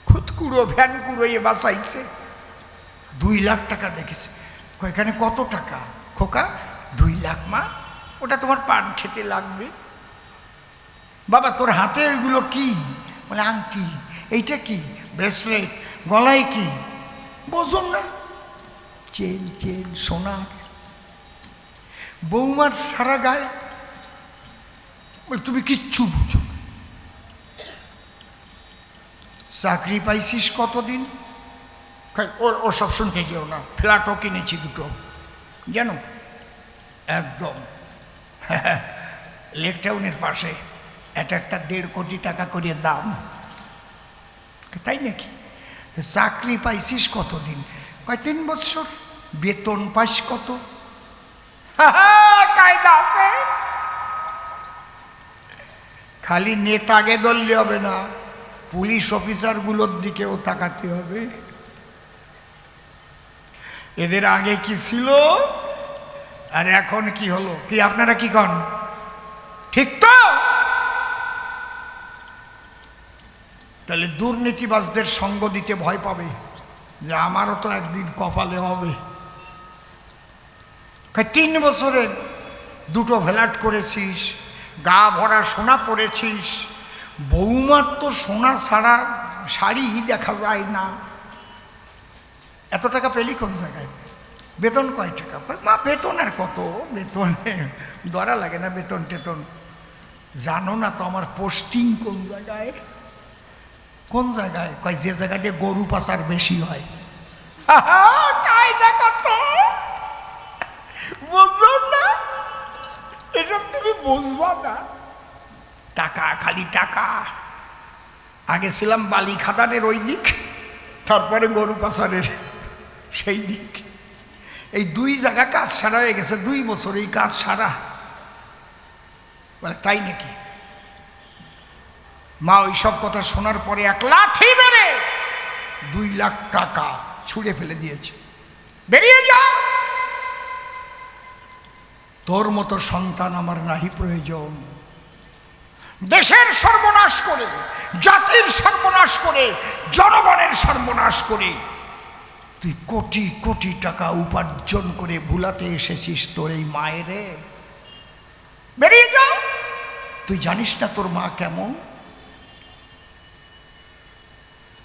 খুদকুড়ো ভ্যান কুড়োয়ে বাঁচাইছে, 2 লাখ টাকা দেখেছে। কয় এখানে কত টাকা? খোকা 2 লাখ মা, ওটা তোমার পান খেতে লাগবে। বাবা তোর হাতে এগুলো কি? বলে আংটি। এইটা কি? ব্রেসলেট। গলায় কি? বোঝন না, চেন চেন সোনার। বৌমার সারা গায়ে, বলে তুমি কিচ্ছু বুঝো না। চাকরি পাইছিস কতদিন? ও সব শুনতে যেও না, ফ্ল্যাটও কিনেছি 2টো, জানো, একদম লেক টাউনের পাশে, একটা 1.5 কোটি টাকা করে দাম। তাই নাকি? তো চাকরি পাইছিস কতদিন? কয় 3 বছর। বেতন পাইস কত? কায়দা আছে। খালি নেতাকে ধরলে হবে না, পুলিশ অফিসারগুলোর দিকেও তাকাতে হবে। এদের আগে কি ছিল আর এখন কি হলো, কি আপনারা কি কন? ঠিক তো? তাহলে দুর্নীতিবাজদের সঙ্গ দিতে ভয় পাবে যে আমারও তো একদিন কপালে হবে। 3 বছরের 2টো ফ্ল্যাট করেছিস, গা ভরা সোনা পরেছিস, বৌমার তো সোনা ছাড়া শাড়ি দেখা যায় না। এত টাকা পেলি কোন জায়গায়? বেতন কয় টাকা? মা বেতন আর কত, বেতনে ধরা লাগে না, বেতন টেতন জানো না তো আমার পোস্টিং কোন জায়গায়? কোন জায়গায়? কয় যে জায়গা দিয়ে গরু পাচার বেশি হয়। বুঝো না, এসব তুমি বুঝবা না। টাকা, খালি টাকা। আগে ছিলাম বালি খাদানের ওই দিক, তারপরে গরু পাচারের সেই দিক। এই 2 জায়গা কাজ সারা হয়ে গেছে, 2 বছর এই কাজ সারা। বলে তাই নাকি? মা ওই সব কথা শোনার পরে 1 লাথি মেরে 2 লাখ টাকা ছুঁড়ে ফেলে দিয়েছে। বেরিয়ে যা, তোর মতো সন্তান আমার নাহি প্রয়োজন। দেশের সর্বনাশ করে, জাতির সর্বনাশ করে, জনগণের সর্বনাশ করে তুই কোটি কোটি টাকা উপার্জন করে ভুলাতে এসেছিস তোর এই মায়েরে। বেরিয়ে যা, তুই জানিস না তোর মা কেমন?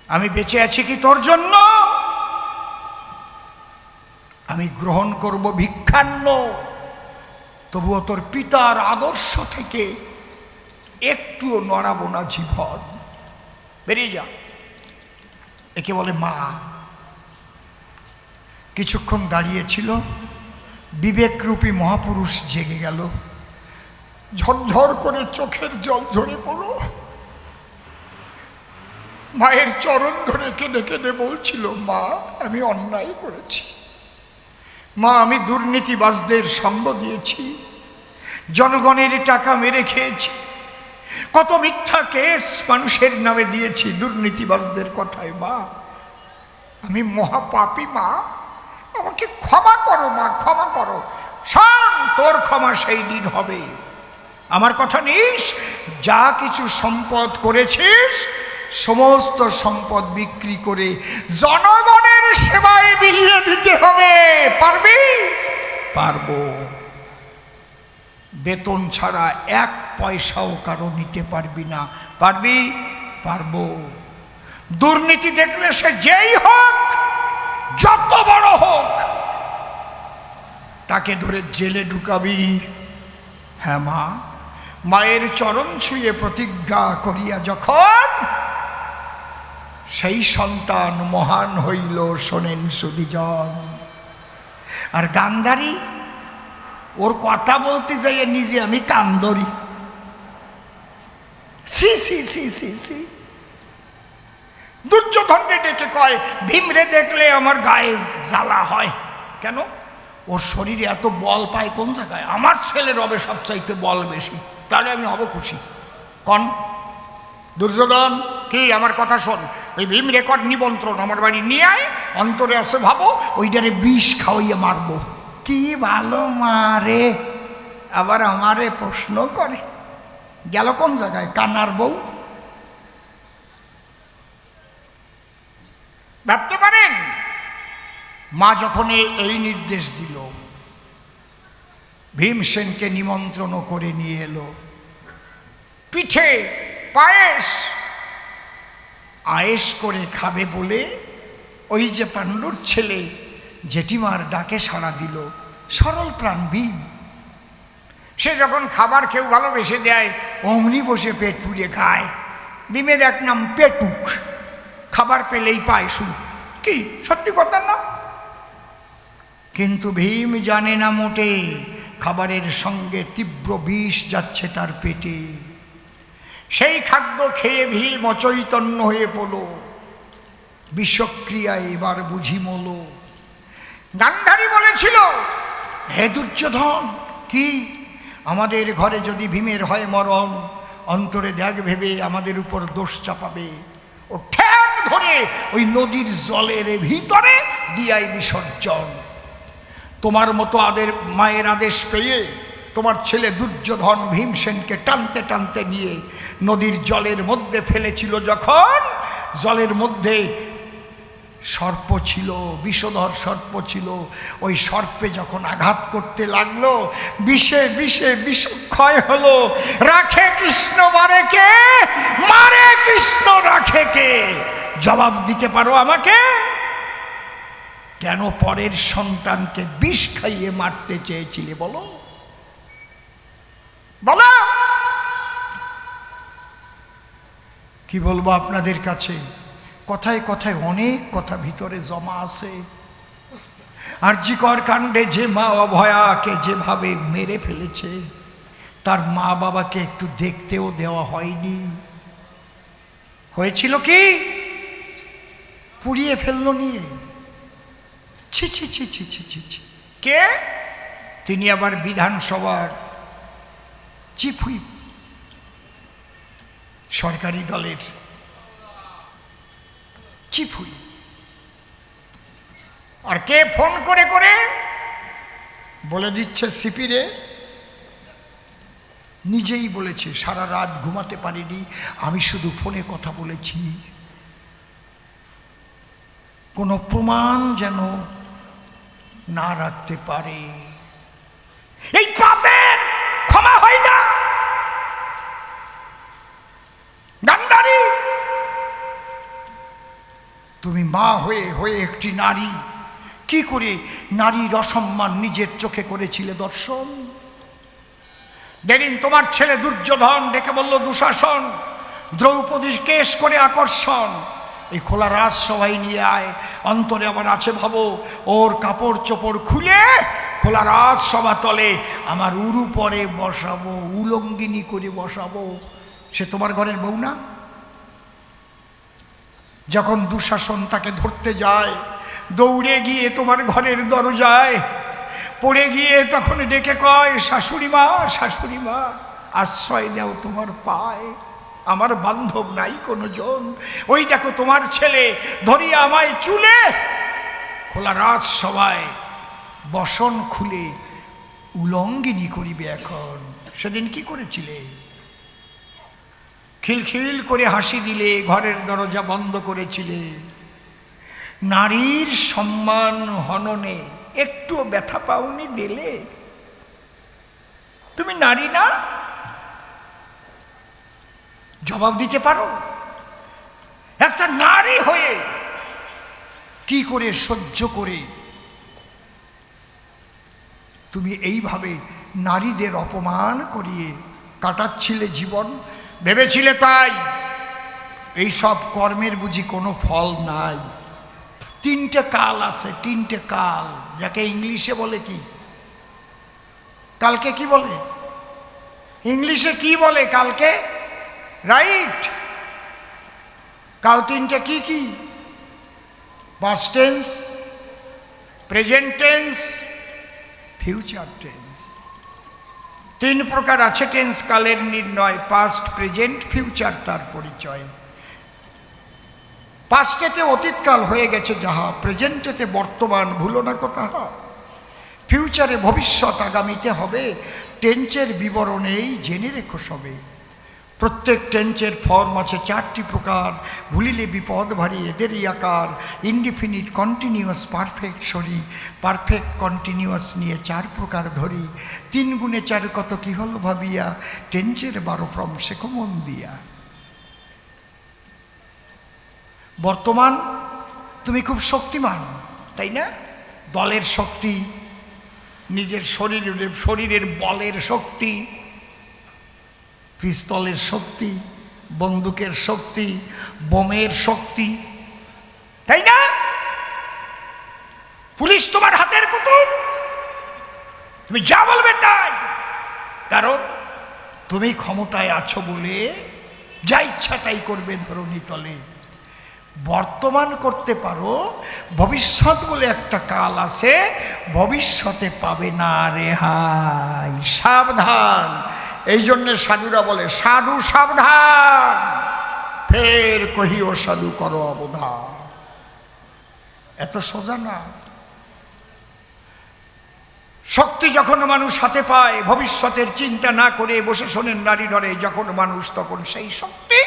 আমি বেঁচে আছি কি তোর জন্য? আমি গ্রহণ করব ভিক্ষান্ন, তবুও তোর পিতার আদর্শ থেকে একটুও নড়াবো না জীবন। বেরিয়ে যা। একে বলে মা। কিছুক্ষণ দাঁড়িয়েছিল, বিবেকরূপী মহাপুরুষ জেগে গেল, ঝরঝর করে চোখের জল ঝরে পড়ল। মায়ের চরণ ধরে কেঁদে কেঁদে বলছিল, মা আমি অন্যায় করেছি, মা আমি দুর্নীতিবাজদের সঙ্গ দিয়েছি, জনগণের টাকা মেরে খেয়েছি, কত মিথ্যা কেস মানুষের নামে দিয়েছি দুর্নীতিবাজদের কথায়। মা আমি মহাপাপী, মা আমাকে ক্ষমা করো, মা ক্ষমা করো। শোন, তোর ক্ষমা সেই দিন হবে। আমার কথা নিস, যা কিছু সম্পদ করেছিস সমস্ত সম্পদ বিক্রি করে জনগণের সেবায় বিলিয়ে দিতে হবে। পারবি? পারবো। বেতন ছাড়া 1 পয়সাও কারো নিতে পারবি না। পারবি? পারবো। দুর্নীতি দেখলে সে যেই হোক, যত বড় হোক, তাকে ধরে জেলে ঢুকাবি। হ্যাঁ মা। মায়ের চরণ ছুঁয়ে প্রতিজ্ঞা করিয়া যখন সেই সন্তান মহান হইল, শোনেন সুধীজন। আর গান্ধারী ওর কথা বলতে যাইয়ে নিজে আমি কান্দরি। সি সি সি সি সি। দুর্যোধনকে ডেকে কয়, ভীমরে দেখলে আমার গায়ে জ্বালা হয় কেন? ওর শরীরে এত বল পায় কোন জায়গায়? আমার ছেলের হবে সবচাইতে বল বেশি, তাহলে আমি হব খুশি। কন দুর্যোধন, কি আমার কথা শোন, ওই ভীম রেকর্ড নিমন্ত্রণ আমার বাড়ি নিয়ে আয়, অন্তরে আছে ভাবো, ওইটারে বিষ খাওয়াইয়ে মারবো। কি ভালো মারে, আবার আমারে প্রশ্ন করে। গেল কোন জায়গায়? কানার বউ। ভাবতে পারেন মা যখন এই নির্দেশ দিল, ভীমসেনকে নিমন্ত্রণ করে নিয়ে এলো। পিঠে পায়েস আয়েস করে খাবে বলে ওই যে পাণ্ডুর ছেলে জেঠিমার ডাকে সাড়া দিল। সরল প্রাণ ভীম। সে যখন খাবার কেউ ভালোবেসে দেয়, অমনি বসে পেট পুড়িয়ে খায়। ভীমের এক নাম পেটুক, খাবার পেলেই পায় সুখ। কি সত্যি কথা না? কিন্তু ভীম জানে না মোটে খাবারের সঙ্গে তীব্র বিষ যাচ্ছে তার পেটে। সেই খাদ্য খেয়ে ভীম অচৈতন্য হয়ে পড়ল। বিষক্রিয়ায় এবার বুঝি মল। গান্ধারী বলেছিল, হে দুর্যোধন, কি আমাদের ঘরে যদি ভীমের হয় মরণ, অন্তরে দেখ ভেবে আমাদের উপর দোষ চাপাবে, ও ঠ্যাং ধরে ওই নদীর জলের ভিতরে দিয়াই বিসর্জন। তোমার মতো মায়ের আদেশ পেয়ে তোমার ছেলে দুর্যোধন ভীমসেনকে টানতে টানতে নিয়ে নদীর জলের মধ্যে ফেলেছিল। যখন জলের মধ্যে সর্প ছিল, বিষধর সর্প ছিল, ওই সর্পে যখন আঘাত করতে লাগলো, বিষে বিষে বিষক্ষয় হলো। রাখে কৃষ্ণ মারে কে, মারে কৃষ্ণ রাখে কে? জবাব দিতে পারো আমাকে? কেন পরের সন্তানকে বিষ খাইয়ে মারতে চেয়েছিলে বলো, বলো। কি বলবো আপনাদের কাছে, কথায় কথায় অনেক কথা ভিতরে জমা আছে। আরজিকর কাণ্ডে যে মা অভয়াকে যেভাবে মেরে ফেলেছে, তার মা বাবাকে একটু দেখতেও দেওয়া হয়নি। হয়েছিল কি, পুড়িয়ে ফেললো নিয়ে। ছি ছি ছি ছি ছি ছি ছি। কে? তিনি আবার বিধানসভার চিফ হুইপ, সরকারি দলের চিফ হুইপ। আর কে ফোন করে করে বলে দিচ্ছে সিপিরে, নিজেই বলেছে সারা রাত ঘুমাতে পারিনি, আমি শুধু ফোনে কথা বলেছি, কোনো প্রমাণ যেন না রাখতে পারে। এই পাপের ক্ষমা হয় না। গান্ধারী, তুমি মা হয়ে হয়ে একটি নারী, কি করে নারীর অসম্মান নিজের চোখে করেছিলে দর্শন? যেদিন তোমার ছেলে দুর্যোধন ডেকে বলল দুঃশাসন, দ্রৌপদীর কেশ করে আকর্ষণ, এই খোলা রাজসভায় নিয়ে আয়, অন্তরে আমার আছে ভাবো, ওর কাপড় চোপড় খুলে খোলা রাজসভা তলে আমার উরু পরে বসাবো, উলঙ্গিনী করে বসাবো। সে তোমার ঘরের বউ না? যখন দুঃশাসন তাকে ধরতে যায়, দৌড়ে গিয়ে তোমার ঘরের দরজায় পড়ে গিয়ে তখন ডেকে কয়, শাশুড়ি মা, শাশুড়ি মা, আশ্রয় দাও তোমার পায়, আমার বান্ধব নাই কোনো জন। ওই দেখো তোমার ছেলে ধরিয়া আমায় চুলে খোলা রাজসভায় বসন খুলে উলঙ্গিনী করিবে এখন। সেদিন কি করেছিলে? খিলখিল করে হাসি দিলে, ঘরের দরজা বন্ধ করেছিলে। নারীর সম্মান হননে একটু ব্যথা পাওনি দিলে? তুমি নারী না? জবাব দিতে পারো? একটা নারী হয়ে কি করে সহ্য করে তুমি এইভাবে নারীদের অপমান করিয়ে কাটাচ্ছিলে জীবন? ভেবেছিলে তাই এই সব কর্মের বুঝি কোনো ফল নাই? তিনটে কাল আছে, তিনটে কাল, যাকে ইংলিশে বলে কি, কালকে কি বলে ইংলিশে, কি বলে কালকে? রাইট। কাল তিনটে কি কি? Past tense, present tense, future tense. তিন প্রকার আছে টেন্স কালের নির্ণয়, পাস্ট, প্রেজেন্ট, ফিউচার তার পরিচয়। পাস্টেতে অতীতকাল হয়ে গেছে যাহা, প্রেজেন্টেতে বর্তমান ভুলো না কথা, ফিউচারে ভবিষ্যৎ আগামীতে হবে, টেন্সের বিবরণেই জেনে রেখো সবে। প্রত্যেক টেন্সের ফর্ম আছে চারটি প্রকার, ভুলিলে বিপদ ভারী এদেরই আকার। Indefinite, continuous, perfect sorry, perfect continuous নিয়ে চার প্রকার ধরি। 3 গুণে 4 কত কি হলো ভাবিয়া, টেন্সের 12 ফর্ম শেখো মন দিয়া। বর্তমান তুমি খুব শক্তিমান, তাই না? দলের শক্তি, নিজের শরীরের বলের শক্তি, পিস্তলের শক্তি, বন্দুকের শক্তি, বোমের শক্তি, তাই না? পুলিশ তোমার হাতের পুতুল, তুমি যা বলবে তাই, কারণ তুমি ক্ষমতায় আছো বলে যা ইচ্ছা তাই করবে ধরণী তলে। বর্তমান করতে পারো, ভবিষ্যৎ বলে একটা কাল আছে, ভবিষ্যতে পাবে না রেহাই। সাবধান, এই জন্যে সাধুরা বলে সাধু সাবধান, ফের কহিও সাধু করো অবধান। এত সোজা না। শক্তি যখন মানুষ হাতে পায়, ভবিষ্যতের চিন্তা না করে বসে শোনেন নারী নরে যখন মানুষ, তখন সেই শক্তি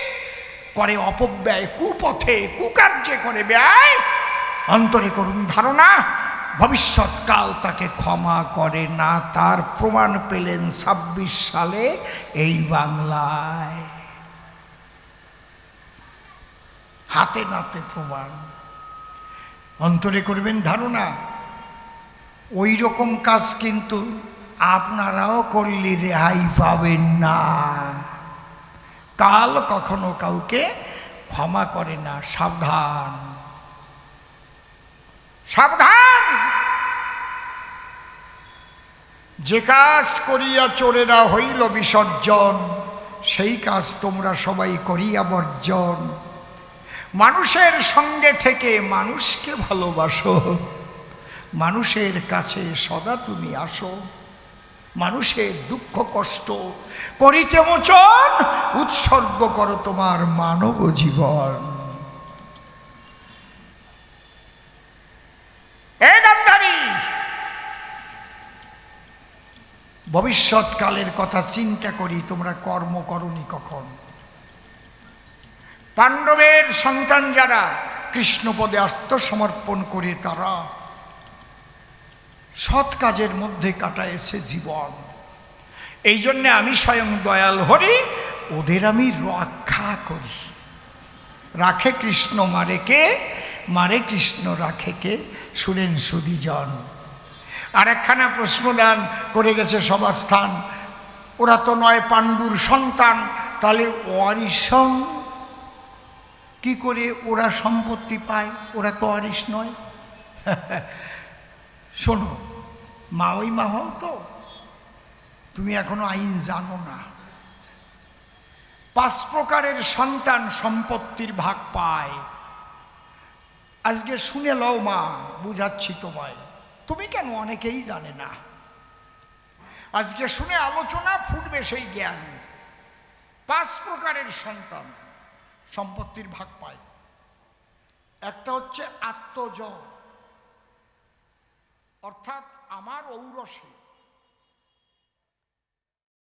করে অপব্যয়, কুপথে কুকার্যে করে ব্যয়। অন্তরে করুন ধারণা, ভবিষ্যৎকাল তাকে ক্ষমা করে না। তার প্রমাণ পেলেন ২৬ সালে এই বাংলায়, হাতে নাতে প্রমাণ। অন্তরে করবেন ধারণা। ওই রকম কাজ কিন্তু আপনারাও করলে রেহাই পাবেন না। কাল কখনো কাউকে ক্ষমা করে না। সাবধান, সাবধান। যে কাজ করিয়া চোরেরা হইল বিসর্জন, সেই কাজ তোমরা সবাই করিয়া বর্জন। মানুষের সঙ্গে থেকে মানুষকে ভালোবাসো, মানুষের কাছে সদা তুমি আসো। মানুষের দুঃখ কষ্ট করিতে মোচন, উৎসর্গ করো তোমার মানব জীবন। এ গান্ধারী, ভবিষ্যৎকালের কথা চিন্তা করি, তোমরা কর্ম করনি কখন? পাণ্ডবের সন্তান যারা কৃষ্ণপদে আত্মসমর্পণ করে, তারা সৎ কাজের মধ্যে কাটাইছে জীবন। এই জন্যে আমি স্বয়ং দয়াল হরি, ওদের আমি রক্ষা করি। রাখে কৃষ্ণ মারে কে, মারে কৃষ্ণ রাখে কে, শুনেন সুধীজন। আর একখানা প্রশ্নদান করে গেছে সভাস্থান, ওরা তো নয় পাণ্ডুর সন্তান, তাহলে ওয়ারিশন কি করে ওরা সম্পত্তি পায়? ওরা তো ওয়ারিশ নয়। শোনো, মা ওই মা হও তো, তুমি এখনো আইন জানো না। 5 প্রকারের সন্তান সম্পত্তির ভাগ পায়। আজকে শুনে লও মা, বুঝাচ্ছি তোমায়, তুমি কেন অনেকেই জানে না। আজকে শুনে আলোচনা ফুটবে সেই জ্ঞান। 5 প্রকারের সন্তান সম্পত্তির ভাগ পায়। একটা হচ্ছে আত্মজ, অর্থাৎ আমার ঔরসে,